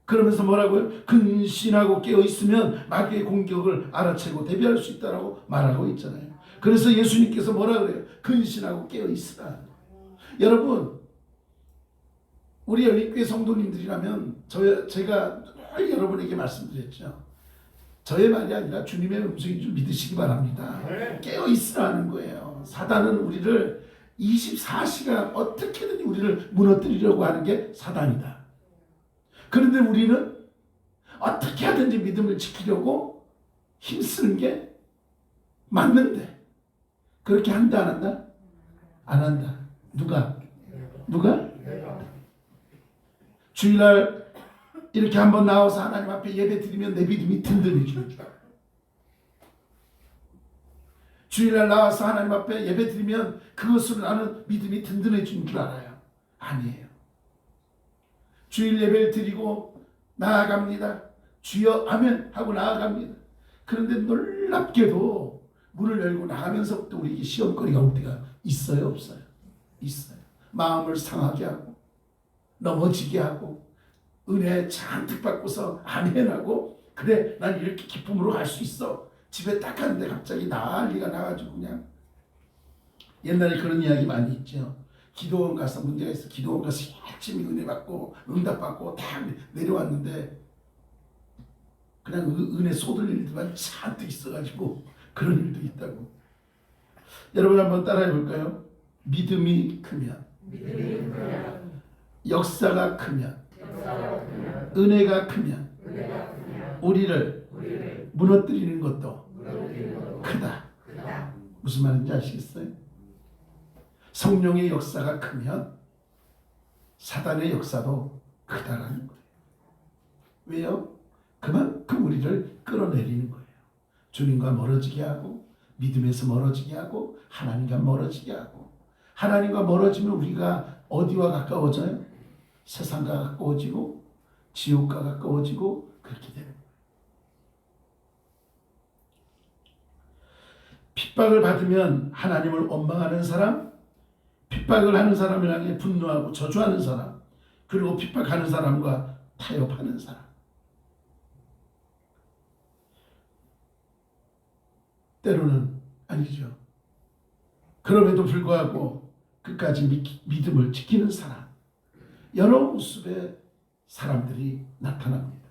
그러면서 뭐라고요? 근신하고 깨어있으면 마귀의 공격을 알아채고 대비할 수 있다라고 말하고 있잖아요. 그래서 예수님께서 뭐라 그래요? 근신하고 깨어있으라. 여러분, 우리 열린교회 성도님들이라면 제가 늘 여러분에게 말씀드렸죠. 저의 말이 아니라 주님의 음성인 줄 믿으시기 바랍니다. 깨어있으라는 거예요. 사단은 우리를 24시간 어떻게든 우리를 무너뜨리려고 하는 게 사단이다. 그런데 우리는 어떻게 하든지 믿음을 지키려고 힘쓰는 게 맞는데 그렇게 한다 안 한다? 안 한다. 누가? 주일날 이렇게 한번 나와서 하나님 앞에 예배 드리면 내 믿음이 든든해지는 줄 알아요. 주일날 나와서 하나님 앞에 예배 드리면 그것으로 나는 믿음이 든든해지는 줄 알아요. 아니에요. 주일 예배를 드리고 나아갑니다. 주여 아멘 하고 나아갑니다. 그런데 놀랍게도 문을 열고 나가면서부터 우리에게 시험거리가 올 때가 있어요, 없어요? 있어요. 마음을 상하게 하고 넘어지게 하고 은혜 잔뜩 받고서 아멘하고 그래 난 이렇게 기쁨으로 갈 수 있어. 집에 딱 갔는데 갑자기 난리가 나가지고 그냥 옛날에 그런 이야기 많이 있죠. 기도원 가서 문제가 있어. 기도원 가서 열심히 은혜 받고 응답받고 다 내려왔는데 그냥 은혜 쏟을 일들만 잔뜩 있어가지고 그런 일도 있다고. 여러분 한번 따라해 볼까요? 믿음이 크면 역사가 크면 은혜가 크면 우리를 무너뜨리는 것도 크다. 무슨 말인지 아시겠어요? 성령의 역사가 크면 사단의 역사도 크다라는 거예요. 왜요? 그만큼 우리를 끌어내리는 거예요. 주님과 멀어지게 하고 믿음에서 멀어지게 하고 하나님과 멀어지게 하고. 하나님과 멀어지면 우리가 어디와 가까워져요? 세상과 가까워지고 지옥과 가까워지고 그렇게 되는 거예요. 핍박을 받으면 하나님을 원망하는 사람, 핍박을 하는 사람을 향해 분노하고 저주하는 사람, 그리고 핍박하는 사람과 타협하는 사람. 때로는 아니죠. 그럼에도 불구하고 끝까지 믿음을 지키는 사람. 여러 모습의 사람들이 나타납니다.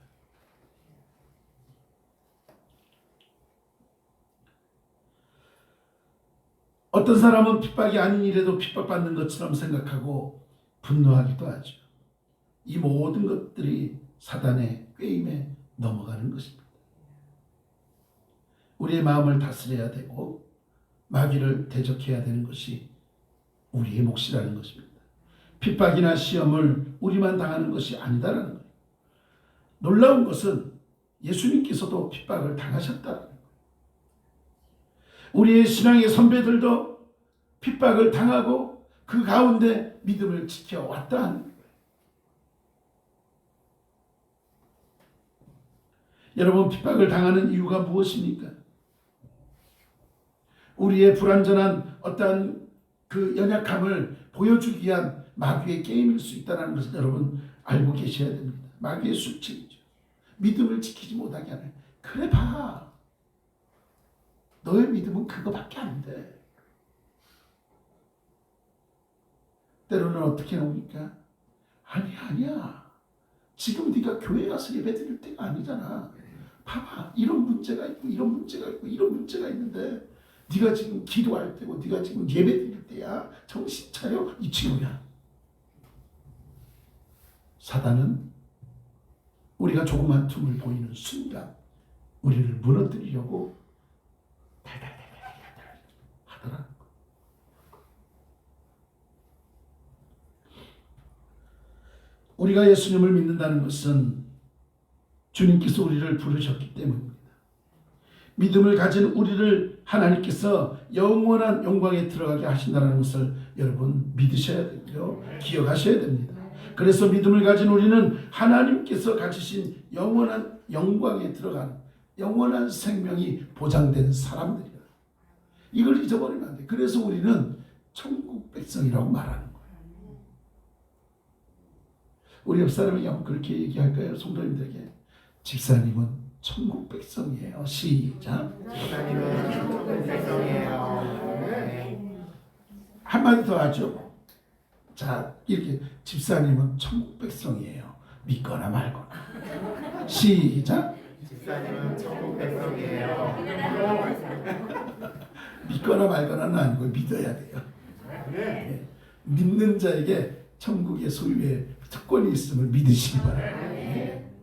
어떤 사람은 핍박이 아닌 일에도 핍박받는 것처럼 생각하고 분노하기도 하죠. 이 모든 것들이 사단의 꾀임에 넘어가는 것입니다. 우리의 마음을 다스려야 되고 마귀를 대적해야 되는 것이 우리의 몫이라는 것입니다. 핍박이나 시험을 우리만 당하는 것이 아니다라는 거예요. 놀라운 것은 예수님께서도 핍박을 당하셨다는 거예요. 우리의 신앙의 선배들도 핍박을 당하고 그 가운데 믿음을 지켜왔다 하는 거예요. 여러분, 핍박을 당하는 이유가 무엇입니까? 우리의 불완전한 어떠한 그 연약함을 보여주기 위한 마귀의 게임일 수 있다는 것을 여러분 알고 계셔야 됩니다. 마귀의 술책이죠. 믿음을 지키지 못하게 하는. 그래 봐. 너의 믿음은 그거밖에 안 돼. 때로는 어떻게 나옵니까? 아니야. 지금 네가 교회 가서 예배 드릴 때가 아니잖아. 봐봐. 이런 문제가 있고 이런 문제가 있고 이런 문제가 있는데 네가 지금 기도할 때고 네가 지금 예배 드릴 때야. 정신 차려. 이 친구야. 사단은 우리가 조그만 틈을 보이는 순간 우리를 무너뜨리려고 달달달달 하더라. 우리가 예수님을 믿는다는 것은 주님께서 우리를 부르셨기 때문입니다. 믿음을 가진 우리를 하나님께서 영원한 영광에 들어가게 하신다는 것을 여러분 믿으셔야 되고요. 기억하셔야 됩니다. 그래서 믿음을 가진 우리는 하나님께서 가지신 영원한 영광에 들어간 영원한 생명이 보장된 사람들이다. 이걸 잊어버리면 안 돼. 그래서 우리는 천국 백성이라고 말하는 거예요. 우리 옆 사람에게 한번 그렇게 얘기할까요? 성도님들에게. 집사님은 천국 백성이에요. 시작. 집사님은 천국 백성이에요. 한마디 더 하죠. 자, 이렇게 집사님은 천국 백성이에요. 믿거나 말거나. 시작. 집사님은 천국 백성이에요. 믿거나 말거나는 아니고 믿어야 돼요. 네. 믿는 자에게 천국의 소유의 특권이 있음을 믿으시기 바랍니다. 네.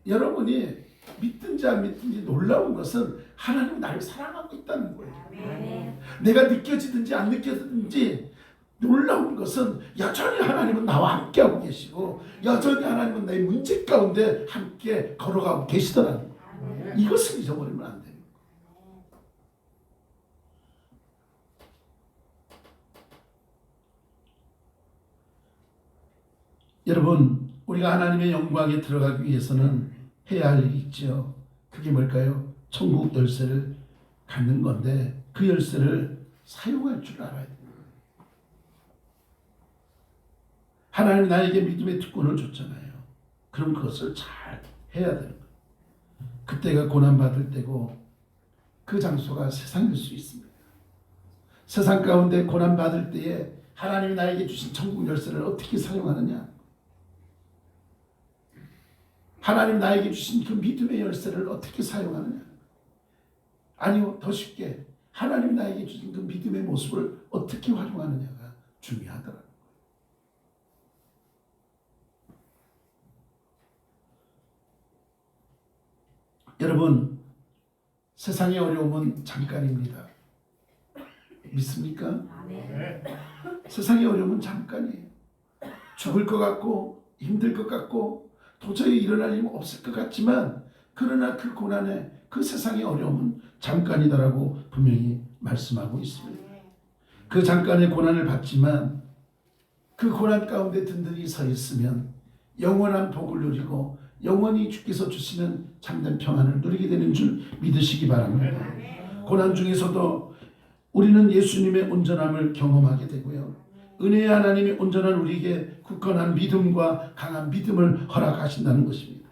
여러분이 믿든지 안 믿든지 놀라운 것은 하나님은 나를 사랑하고 있다는 거예요. 내가 느껴지든지 안 느껴지든지 놀라운 것은 여전히 하나님은 나와 함께하고 계시고 여전히 하나님은 내 문제 가운데 함께 걸어가고 계시더라는 거예요. 이것을 잊어버리면 안 돼요. 여러분, 우리가 하나님의 영광에 들어가기 위해서는 해야 할 일이 있죠. 그게 뭘까요? 천국 열쇠를 갖는 건데 그 열쇠를 사용할 줄 알아야 돼요. 하나님이 나에게 믿음의 특권을 줬잖아요. 그럼 그것을 잘 해야 되는 거예요. 그때가 고난받을 때고 그 장소가 세상일 수 있습니다. 세상 가운데 고난받을 때에 하나님이 나에게 주신 천국 열쇠를 어떻게 사용하느냐? 하나님 나에게 주신 그 믿음의 열쇠를 어떻게 사용하느냐? 아니요, 더 쉽게 하나님 나에게 주신 그 믿음의 모습을 어떻게 활용하느냐가 중요하더라고요. 여러분, 세상의 어려움은 잠깐입니다. 믿습니까? 세상의 어려움은 잠깐이에요. 죽을 것 같고 힘들 것 같고 도저히 일어날 일은 없을 것 같지만 그러나 그 고난에 그 세상의 어려움은 잠깐이다라고 분명히 말씀하고 있습니다. 그 잠깐의 고난을 받지만 그 고난 가운데 든든히 서 있으면 영원한 복을 누리고 영원히 주께서 주시는 참된 평안을 누리게 되는 줄 믿으시기 바랍니다. 고난 중에서도 우리는 예수님의 온전함을 경험하게 되고요. 은혜의 하나님이 온전한 우리에게 굳건한 믿음과 강한 믿음을 허락하신다는 것입니다.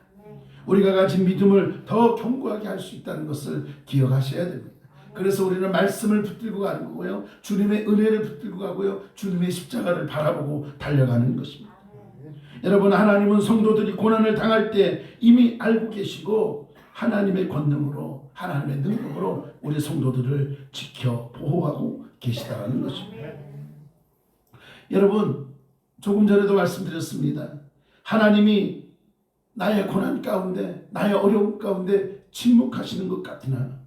우리가 가진 믿음을 더 견고하게 할 수 있다는 것을 기억하셔야 됩니다. 그래서 우리는 말씀을 붙들고 가는 거고요. 주님의 은혜를 붙들고 가고요. 주님의 십자가를 바라보고 달려가는 것입니다. 여러분, 하나님은 성도들이 고난을 당할 때 이미 알고 계시고 하나님의 권능으로 하나님의 능력으로 우리 성도들을 지켜 보호하고 계시다는 것입니다. 여러분, 조금 전에도 말씀드렸습니다. 하나님이 나의 고난 가운데, 나의 어려움 가운데 침묵하시는 것 같으나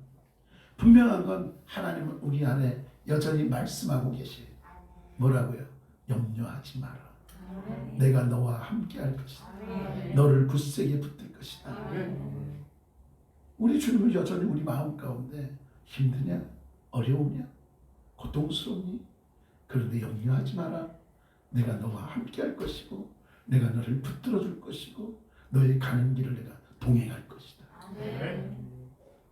분명한 건 하나님은 우리 안에 여전히 말씀하고 계세요. 뭐라고요? 염려하지 마라. 내가 너와 함께 할 것이다. 너를 굳세게 붙들 것이다. 우리 주님은 여전히 우리 마음 가운데 힘드냐? 어려우냐? 고통스럽니? 그런데 염려하지 마라. 내가 너와 함께 할 것이고 내가 너를 붙들어 줄 것이고 너의 가는 길을 내가 동행할 것이다.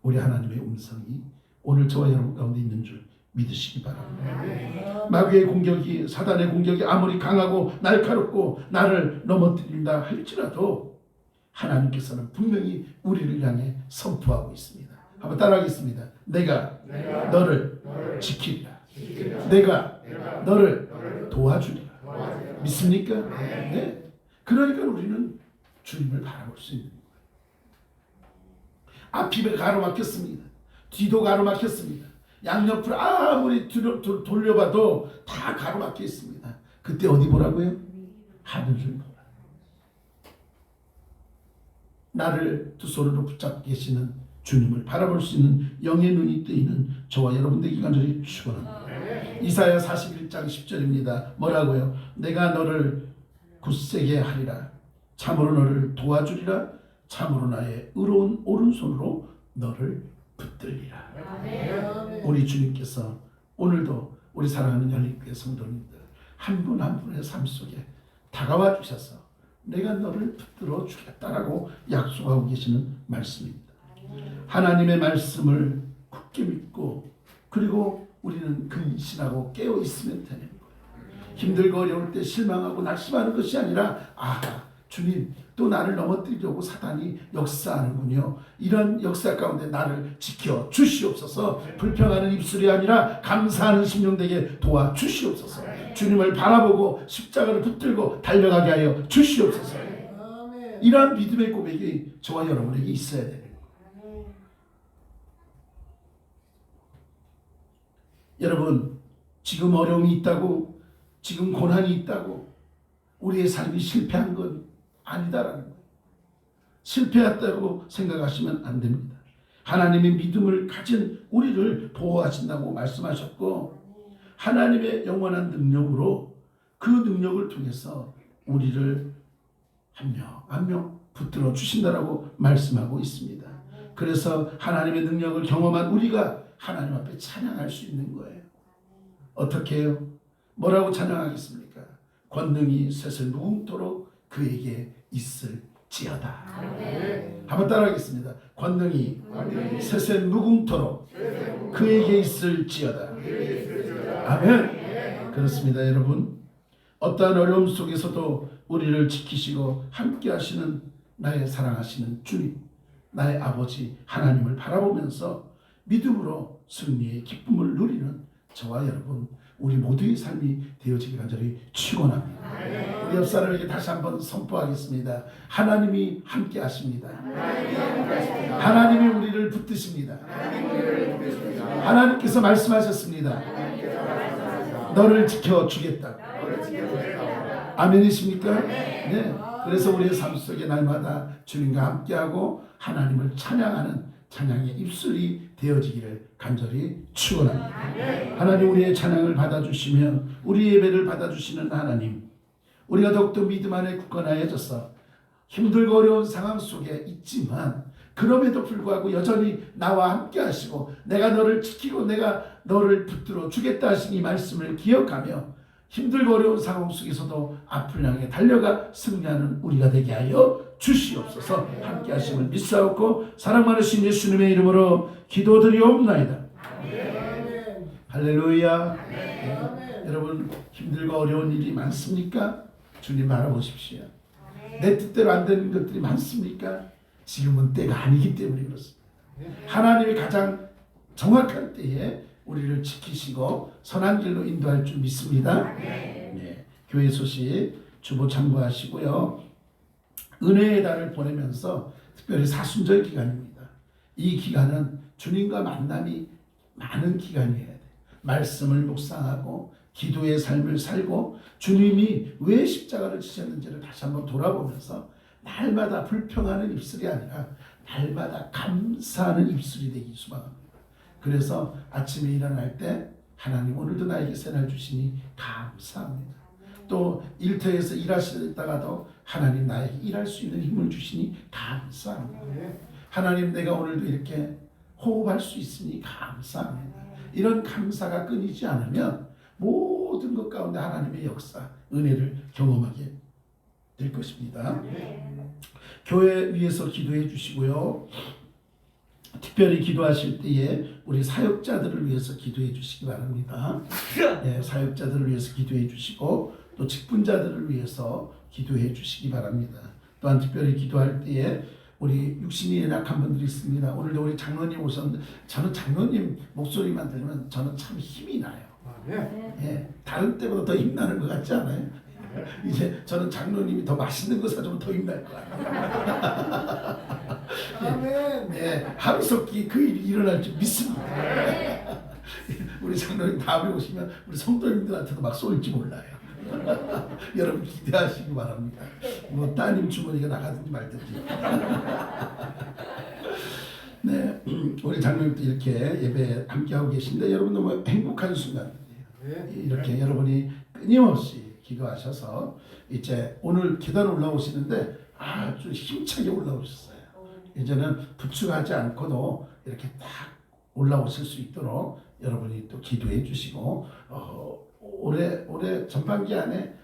우리 하나님의 음성이 오늘 저와 여러분 가운데 있는 줄 믿으시기 바랍니다. 마귀의 공격이, 사단의 공격이 아무리 강하고 날카롭고 나를 넘어뜨린다 할지라도 하나님께서는 분명히 우리를 향해 선포하고 있습니다. 한번 따라하겠습니다. 내가 너를 지키리라. 내가 너를 도와주리라. 믿습니까? 네. 그러니까 우리는 주님을 바라볼 수 있는 거예요. 앞이 가로막혔습니다. 뒤도 가로막혔습니다. 양옆을 아무리 돌려봐도 다 가로막혀 있습니다. 그때 어디 보라고요? 하늘을 보라. 나를 두 손으로 붙잡고 계시는 주님을 바라볼 수 있는 영의 눈이 뜨이는 저와 여러분 되기 간절히 축원합니다. 이사야 41장 10절입니다. 뭐라고요? 내가 너를 굳세게 하리라. 참으로 너를 도와주리라. 참으로 나의 의로운 오른손으로 너를 붙들리라. 우리 주님께서 오늘도 우리 사랑하는 열린교회 성도님들 한 분 한 분의 삶 속에 다가와 주셔서 내가 너를 붙들어 주겠다라고 약속하고 계시는 말씀입니다. 하나님의 말씀을 굳게 믿고 그리고 우리는 근신하고 깨어 있으면 되는 거예요. 힘들고 어려울 때 실망하고 낙심하는 것이 아니라 주님 또 나를 넘어뜨리려고 사단이 역사하는군요. 이런 역사 가운데 나를 지켜 주시옵소서. 불평하는 입술이 아니라 감사하는 심령 되게 도와 주시옵소서. 주님을 바라보고 십자가를 붙들고 달려가게 하여 주시옵소서. 이러한 믿음의 고백이 저와 여러분에게 있어야 되는 거예요. 여러분, 지금 어려움이 있다고, 지금 고난이 있다고 우리의 삶이 실패한 건 아니다라는 거예요. 실패했다고 생각하시면 안 됩니다. 하나님의 믿음을 가진 우리를 보호하신다고 말씀하셨고 하나님의 영원한 능력으로 그 능력을 통해서 우리를 한 명 한 명 붙들어 주신다라고 말씀하고 있습니다. 그래서 하나님의 능력을 경험한 우리가 하나님 앞에 찬양할 수 있는 거예요. 어떻게 해요? 뭐라고 찬양하겠습니까? 권능이 셋을 무궁토록 그에게 있을지어다. 한번 따라하겠습니다. 권능이 셋을 무궁토록 그에게 있을지어다. 아멘. 그렇습니다. 여러분, 어떠한 어려움 속에서도 우리를 지키시고 함께 하시는 나의 사랑하시는 주님, 나의 아버지 하나님을 바라보면서 믿음으로 승리의 기쁨을 누리는 저와 여러분, 우리 모두의 삶이 되어지기 간절히 축원합니다. 우리 옆 사람에게 다시 한번 선포하겠습니다. 하나님이 함께 하십니다. 하나님이 우리를 붙드십니다. 하나님께서 말씀하셨습니다. 너를 지켜주겠다. 아멘이십니까? 네. 그래서 우리의 삶 속에 날마다 주님과 함께하고 하나님을 찬양하는 찬양의 입술이 되어지기를 간절히 축원합니다. 하나님, 우리의 찬양을 받아주시며 우리 예배를 받아주시는 하나님, 우리가 더욱더 믿음 안에 굳건하여져서 힘들고 어려운 상황 속에 있지만 그럼에도 불구하고 여전히 나와 함께 하시고 내가 너를 지키고 내가 너를 붙들어 주겠다 하신 이 말씀을 기억하며 힘들고 어려운 상황 속에서도 앞을 향해 달려가 승리하는 우리가 되게 하여 주시옵소서. 함께 하심을 믿사옵고 사랑 많으신 예수님의 이름으로 기도드리옵나이다. 할렐루야. 네. 여러분, 힘들고 어려운 일이 많습니까? 주님 바라보십시오. 내 뜻대로 안 되는 것들이 많습니까? 지금은 때가 아니기 때문에 그렇습니다. 하나님이 가장 정확한 때에 우리를 지키시고 선한 길로 인도할 줄 믿습니다. 네. 교회 소식 주보 참고하시고요. 은혜의 달을 보내면서 특별히 사순절 기간입니다. 이 기간은 주님과 만남이 많은 기간이어야 돼요. 말씀을 묵상하고 기도의 삶을 살고 주님이 왜 십자가를 지셨는지를 다시 한번 돌아보면서 날마다 불평하는 입술이 아니라 날마다 감사하는 입술이 되기 소망합니다. 그래서 아침에 일어날 때 하나님 오늘도 나에게 새날 주시니 감사합니다. 또 일터에서 일하시다가도 하나님 나에게 일할 수 있는 힘을 주시니 감사합니다. 하나님 내가 오늘도 이렇게 호흡할 수 있으니 감사합니다. 이런 감사가 끊이지 않으면 모든 것 가운데 하나님의 역사, 은혜를 경험하게 될 것입니다. 교회 위해서 기도해 주시고요. 특별히 기도하실 때에 우리 사역자들을 위해서 기도해 주시기 바랍니다. 네, 사역자들을 위해서 기도해 주시고 또 직분자들을 위해서 기도해 주시기 바랍니다. 또한 특별히 기도할 때에 우리 육신이 연약한 분들이 있습니다. 오늘도 우리 장로님 오셨는데 저는 장로님 목소리만 들으면 저는 참 힘이 나요. 예, 다른 때보다 더 힘나는 것 같지 않아요? 이제 저는 장로님이 더 맛있는 거 사주면 더 힘날 것 같아요. 네, 하루속히 그 일이 일어날 줄 믿습니다. 우리 장로님 다음에 오시면 우리 성도님들한테도 막 쏠지 몰라요. 여러분 기대하시기 바랍니다. 뭐 따님 주머니가 나가든지 말든지. 네, 우리 장로님도 이렇게 예배 함께하고 계신데 여러분 너무 행복한 순간이에요. 이렇게 여러분이 끊임없이 기도하셔서 이제 오늘 계단 올라오시는데 아주 힘차게 올라오셨어요. 이제는 부축하지 않고도 이렇게 딱 올라오실 수 있도록 여러분이 또 기도해 주시고 올해 전반기 안에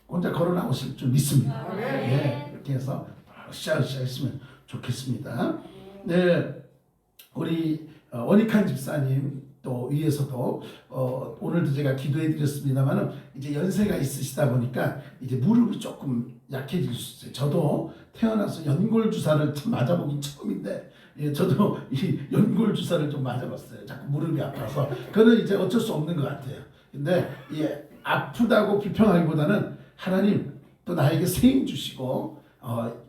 혼자 걸어 나오실 줄 믿습니다. 네, 이렇게 해서 으쌰으쌰 했으면 좋겠습니다. 네, 우리 원익한 집사님 또 위에서도 오늘도 제가 기도해 드렸습니다만은 이제 연세가 있으시다 보니까 이제 무릎이 조금 약해질 수 있어요. 저도 태어나서 연골 주사를 참 맞아보긴 처음인데 저도 이 연골 주사를 좀 맞아봤어요. 자꾸 무릎이 아파서 그거는 이제 어쩔 수 없는 것 같아요. 근데 아프다고 비평하기보다는 하나님 또 나에게 새 힘 주시고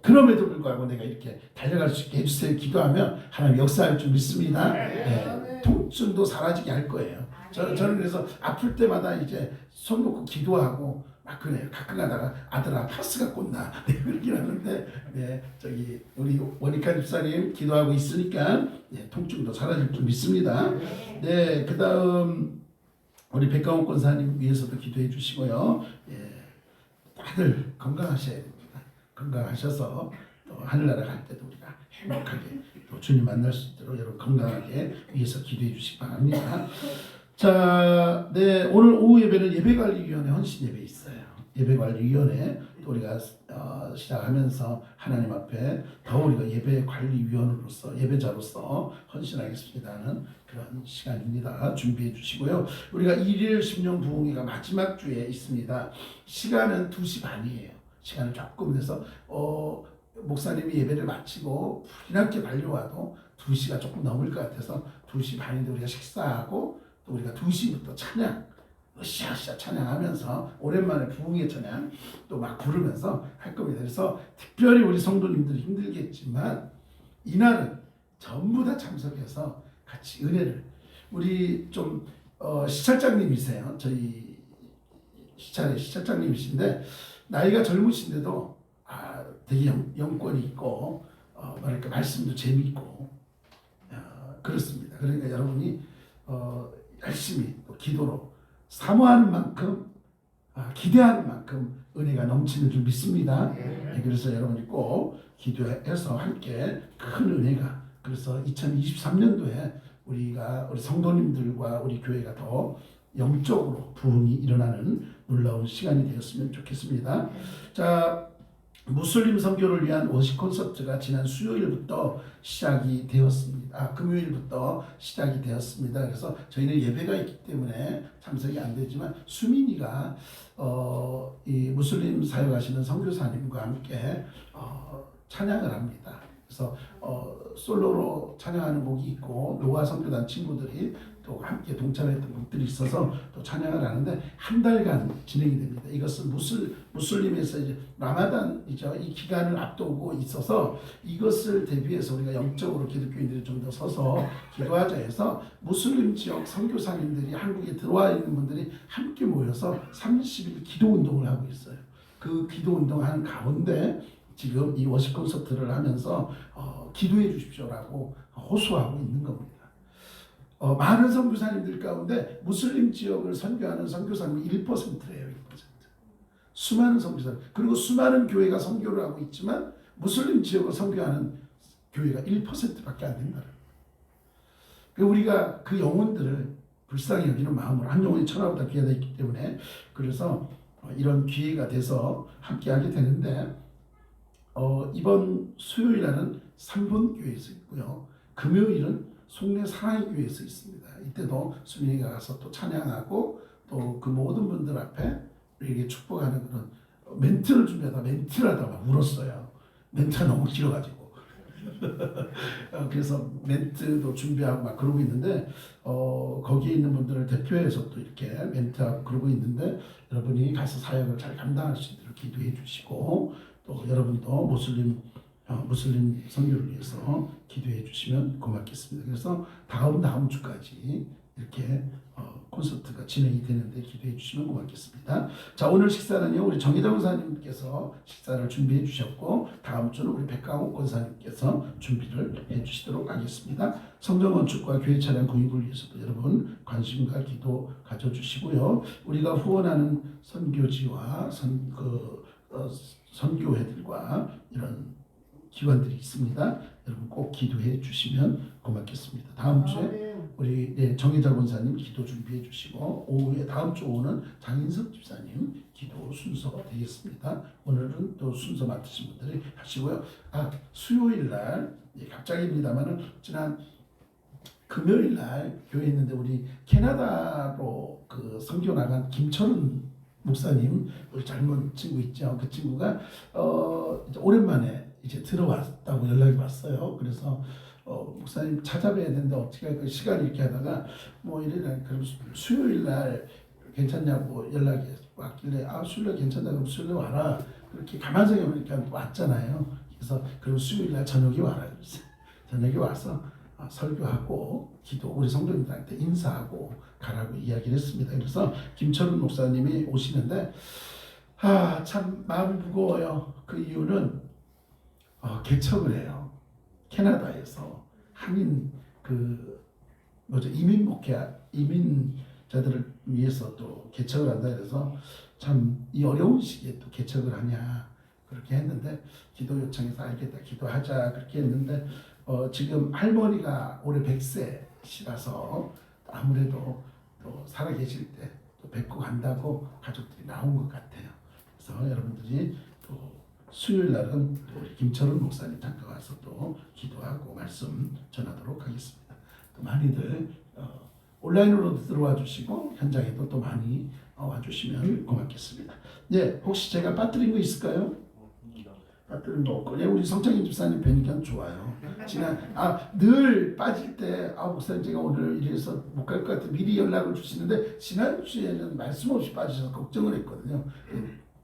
그럼에도 불구하고 내가 이렇게 달려갈 수 있게 해주세요. 기도하면 하나님 역사할 줄 믿습니다. 네, 통증도 사라지게 할 거예요. 저는 그래서 아플 때마다 이제 손 놓고 기도하고 막 그래요. 가끔 가다가 아들아 파스가 꽂나 그러긴 하는데 저기 우리 원익한 집사님 기도하고 있으니까 통증도 사라질 줄 믿습니다. 네, 그 다음 우리 백강원 권사님 위해서도 기도해 주시고요. 다들 건강하셔야 됩니다. 건강하셔서 또 하늘나라 갈 때도 우리가 행복하게 또 주님 만날 수 있도록 여러분 건강하게 위해서 기도해 주시기 바랍니다. 자, 네, 오늘 오후 예배는 예배관리위원회 헌신 예배 있어요. 예배관리위원회 또 우리가 시작하면서 하나님 앞에 더 우리가 예배관리위원으로서 예배자로서 헌신하겠습니다는 그런 시간입니다. 준비해 주시고요. 우리가 1일 심령 부흥회가 마지막 주에 있습니다. 시간은 2시 반이에요. 시간을 조금 내서 목사님이 예배를 마치고 불이나게 달려와도 2시가 조금 넘을 것 같아서 2시 반인데 우리가 식사하고 또 우리가 2시부터 찬양 으쌰으쌰 찬양하면서 오랜만에 부흥의 찬양 또 막 부르면서 할 겁니다. 그래서 특별히 우리 성도님들이 힘들겠지만 이날은 전부 다 참석해서 같이 은혜를 우리 좀 시찰장님이세요. 저희 시찰의 시찰장님이신데 나이가 젊으신데도 되게 영권이 있고 뭐랄까 말씀도 재밌고 그렇습니다. 그러니까 여러분이 열심히 또 기도로 사모하는 만큼 기대하는 만큼 은혜가 넘치는 줄 믿습니다. 그래서 여러분이 꼭 기도해서 함께 큰 은혜가 그래서 2023년도에 우리 성도님들과 우리 교회가 더 영적으로 부흥이 일어나는 놀라운 시간이 되었으면 좋겠습니다. 자, 무슬림 선교를 위한 워십 콘서트가 지난 수요일부터 시작이 되었습니다. 금요일부터 시작이 되었습니다. 그래서 저희는 예배가 있기 때문에 참석이 안 되지만 수민이가 이 무슬림 사역하시는 선교사님과 함께 찬양을 합니다. 그래서 솔로로 찬양하는 곡이 있고 노아 선교단 친구들이 또 함께 동참했던 곡들이 있어서 또 찬양을 하는데 한 달간 진행이 됩니다. 이것은 무슬림에서 이제 라마단이죠. 이 기간을 앞두고 있어서 이것을 대비해서 우리가 영적으로 기독교인들이 좀 더 서서 기도하자 해서 무슬림 지역 선교사님들이 한국에 들어와 있는 분들이 함께 모여서 30일 기도 운동을 하고 있어요. 그 기도 운동하는 가운데 지금 이 워십 콘서트를 하면서 기도해 주십시오라고 호소하고 있는 겁니다. 많은 선교사님들 가운데 무슬림 지역을 선교하는 선교사님이 1%래요. 1%. 수많은 선교사님. 그리고 수많은 교회가 선교를 하고 있지만 무슬림 지역을 선교하는 교회가 1%밖에 안 된다. 우리가 그 영혼들을 불쌍히 여기는 마음으로 한 영혼이 천하보다 귀하다 있기 때문에 그래서 이런 기회가 돼서 함께하게 되는데 이번 수요일에는 3번 교회에서 있고요. 금요일은 송내 사랑의 교회에서 있습니다. 이때도 수민이가 가서 또 찬양하고 또 그 모든 분들 앞에 우리에게 축복하는 그런 멘트를 준비하다 멘트를 하다가 막 울었어요. 멘트가 너무 길어가지고 그래서 멘트도 준비하고 막 그러고 있는데 거기에 있는 분들을 대표해서 또 이렇게 멘트하고 그러고 있는데 여러분이 가서 사역을 잘 감당할 수 있도록 기도해 주시고 또 여러분도 무슬림 선교를 위해서 기도해 주시면 고맙겠습니다. 그래서 다음 주까지 이렇게 콘서트가 진행이 되는데 기도해 주시면 고맙겠습니다. 자, 오늘 식사는요 우리 정혜정 권사님께서 식사를 준비해 주셨고 다음 주는 우리 백강옥 권사님께서 준비를 해 주시도록 하겠습니다. 성전 건축과 교회 차량 구입을 위해서도 여러분 관심과 기도 가져주시고요. 우리가 후원하는 선교지와 선교회들과 이런 기관들이 있습니다. 여러분 꼭 기도해 주시면 고맙겠습니다. 다음 주에 우리 정혜자 권사님 기도 준비해 주시고 오후에 다음 주 오후는 장인석 집사님 기도 순서가 되겠습니다. 오늘은 또 순서 맡으신 분들이 하시고요. 수요일 날 갑자기입니다만은 지난 금요일 날 교회에 있는데 우리 캐나다로 그 선교 나간 김철은 목사님 우리 젊은 친구 있죠. 그 친구가 이제 오랜만에 이제 들어왔다고 연락이 왔어요. 그래서 목사님 찾아뵈야 되는데 어떻게 할까 시간 이렇게 하다가 뭐 이래라 그럼 수요일 날 괜찮냐고 연락이 왔길래 수요일 날 괜찮다 그럼 수요일 날 와라 그렇게 가만히 생각해보니까 왔잖아요. 그래서 그럼 수요일 날 저녁에 와라 그랬어요. 저녁에 와서 설교하고 기도 우리 성도님들한테 인사하고 가라고 이야기를 했습니다. 그래서 김철은 목사님이 오시는데 참 마음이 무거워요. 그 이유는 개척을 해요. 캐나다에서 한인 이민자들을 위해서 또 개척을 한다 그래서 참 이 어려운 시기에 또 개척을 하냐 그렇게 했는데 기도 요청해서 알겠다 기도하자 그렇게 했는데 지금 할머니가 올해 100세시라서 아무래도 또 살아계실 때 또 뵙고 간다고 가족들이 나온 것 같아요. 그래서 여러분들이 또 수요일 날은 또 우리 김철은 목사님 잠깐 와서 또 기도하고 말씀 전하도록 하겠습니다. 또 많이들 온라인으로도 들어와 주시고 현장에도 또 많이 와주시면 고맙겠습니다. 네, 혹시 제가 빠뜨린 거 있을까요? 빠뜨린 거 없고, 우리 성창인 집사님 뵈니까 좋아요. 늘 빠질 때 목사님 제가 오늘 이래서 못 갈 것 같아 미리 연락을 주시는데 지난주에는 말씀 없이 빠지셔서 걱정을 했거든요.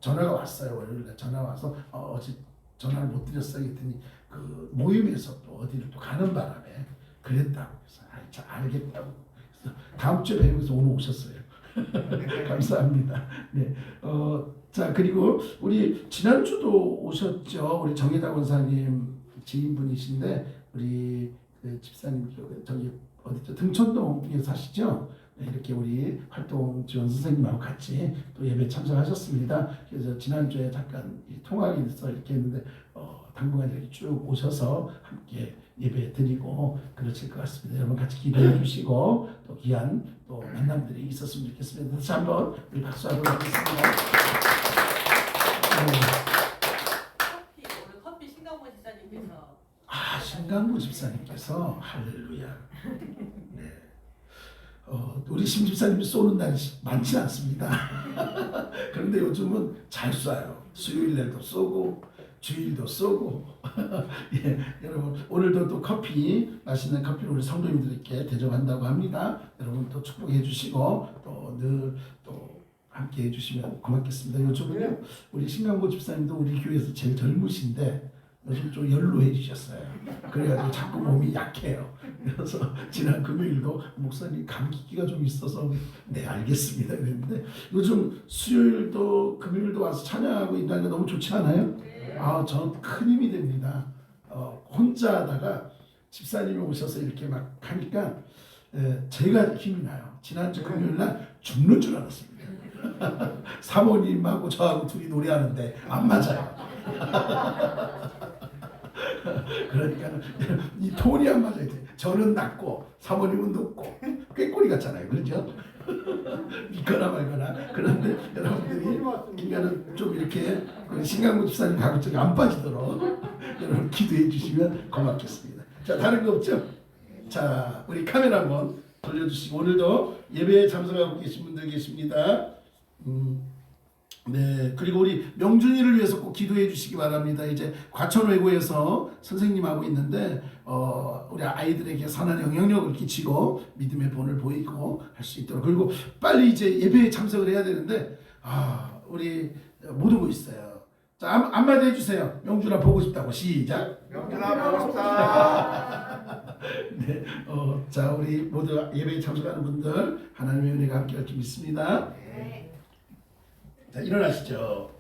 전화가 왔어요. 월요일에 전화 와서 어제 전화를 못 드렸어요. 했더니 그 모임에서 또 어디를 또 가는 바람에 그랬다고 그래서 알겠다고. 그래서 다음 주에 뵈면서 오늘 오셨어요. 감사합니다. 네. 자 그리고 우리 지난주도 오셨죠. 우리 정혜다 권사님 지인분이신데 우리 그 집사님 저기 어디죠? 등촌동에 사시죠? 네, 이렇게 우리 활동 지원 선생님하고 같이 또 예배 참석하셨습니다. 그래서 지난주에 잠깐 통화하게 돼서 이렇게 했는데 당분간 이렇게 쭉 오셔서 함께 예배 드리고 그러실 것 같습니다. 여러분 같이 기도해 주시고 또 귀한 또 만남들이 있었으면 좋겠습니다. 다시 한번 우리 박수하도록 하겠습니다. 오늘 커피 신강모 집사님께서 신강모 집사님께서 할렐루야. 네. 우리 심 집사님이 쏘는 날이 많지 않습니다. 그런데 요즘은 잘 쏴요. 수요일 날도 쏘고 주일도 쏘고 예, 여러분 오늘도 또 커피 맛있는 커피를 우리 성도님들께 대접한다고 합니다. 여러분 또 축복해 주시고 또 늘 또 함께 해주시면 고맙겠습니다. 요즘은요 우리 신강보 집사님도 우리 교회에서 제일 젊으신데 요즘 좀 연로해지셨어요. 그래가지고 자꾸 몸이 약해요. 그래서 지난 금요일도 목사님 감기기가 좀 있어서 네 알겠습니다 그랬는데 요즘 수요일도 금요일도 와서 찬양하고 있다는 게 너무 좋지 않아요? 아, 저는 큰 힘이 됩니다. 혼자 하다가 집사님이 오셔서 이렇게 막 하니까 제가 힘이 나요. 지난주 금요일 날 죽는 줄 알았습니다. 사모님하고 저하고 둘이 노래하는데 안 맞아요. 그러니까 이 톤이 안 맞아야 돼. 저는 낮고 사모님은 높고 꾀꼬리 같잖아요. 그렇죠? 믿거나 말거나. 그런데 여러분들이 그러니까는 좀 이렇게 신강무 집사님 가급적이 안 빠지도록 여러분 기도해 주시면 고맙겠습니다. 자, 다른 거 없죠? 자, 우리 카메라 한번 돌려주시고 오늘도 예배에 참석하고 계신 분들 계십니다. 네, 그리고 우리 명준이를 위해서 꼭 기도해 주시기 바랍니다. 이제 과천외고에서 선생님하고 있는데 우리 아이들에게 선한 영향력을 끼치고 믿음의 본을 보이고 할 수 있도록 그리고 빨리 이제 예배에 참석을 해야 되는데 우리 못 오고 있어요. 자, 한마디 해주세요. 명준아 보고 싶다고 시작. 명준아 보고 싶다. 네, 자 우리 모두 예배에 참석하는 분들 하나님의 은혜가 함께할 줄 믿습니다. 자, 일어나시죠.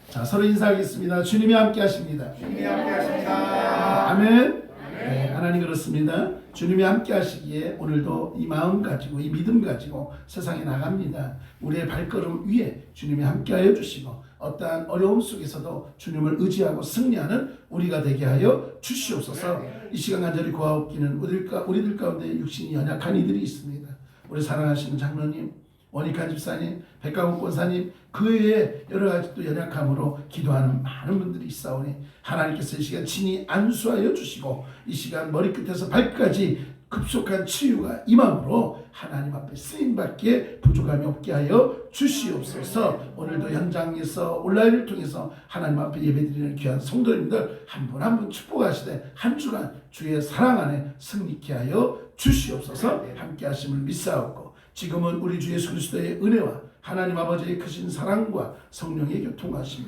자, 서로 인사하겠습니다. 주님이 함께 하십니다. 주님이 함께 하십니다. 아멘. 네, 하나님 그렇습니다. 주님이 함께 하시기에 오늘도 이 마음 가지고 이 믿음 가지고 세상에 나갑니다. 우리의 발걸음 위에 주님이 함께하여 주시고 어떠한 어려움 속에서도 주님을 의지하고 승리하는 우리가 되게 하여 주시옵소서. 이 시간 간절히 구하옵기는 우리들 가운데 육신이 연약한 이들이 있습니다. 우리 사랑하시는 장로님, 원익한 집사님, 백강욱 권사님, 그 외에 여러 가지 또 연약함으로 기도하는 많은 분들이 있사오니 하나님께서 이 시간 친히 안수하여 주시고 이 시간 머리끝에서 발끝까지 급속한 치유가 임함으로 하나님 앞에 쓰임받기에 부족함이 없게 하여 주시옵소서. 오늘도 현장에서 온라인을 통해서 하나님 앞에 예배드리는 귀한 성도님들 한 분 한 분 축복하시되 한 주간 주의 사랑 안에 승리케 하여 주시옵소서. 함께 하심을 믿사옵고 지금은 우리 주 예수 그리스도의 은혜와 하나님 아버지의 크신 사랑과 성령의 교통하심이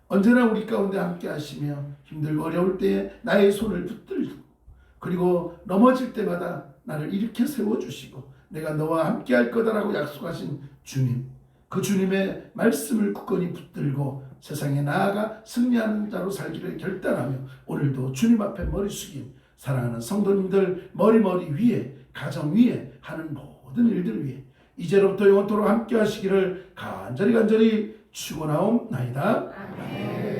언제나 우리 가운데 함께 하시며 힘들고 어려울 때에 나의 손을 붙들고 그리고 넘어질 때마다 나를 일으켜 세워주시고 내가 너와 함께 할 거다라고 약속하신 주님, 그 주님의 말씀을 굳건히 붙들고 세상에 나아가 승리하는 자로 살기를 결단하며 오늘도 주님 앞에 머리 숙인 사랑하는 성도님들 머리 위에 가정 위에 하는 모든 일들 위해 이제로부터 영원토록 함께 하시기를 간절히 축원하옵나이다. 아멘.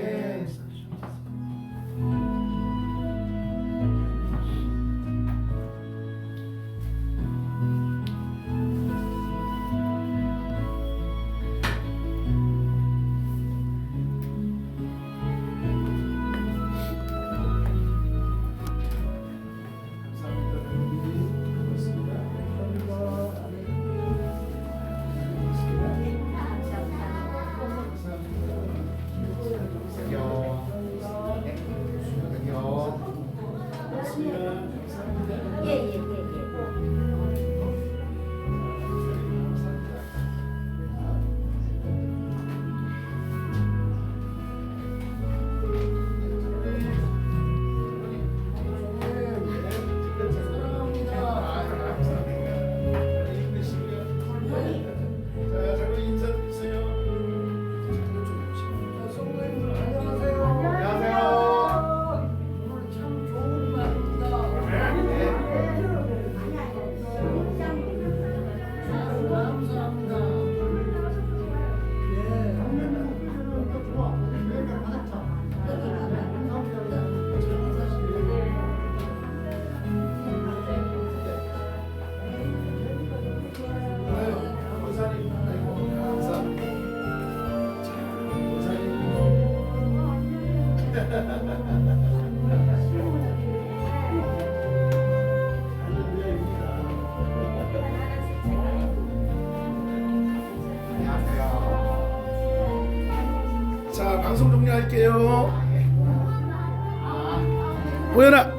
자, 방송 갈게요. 보현아.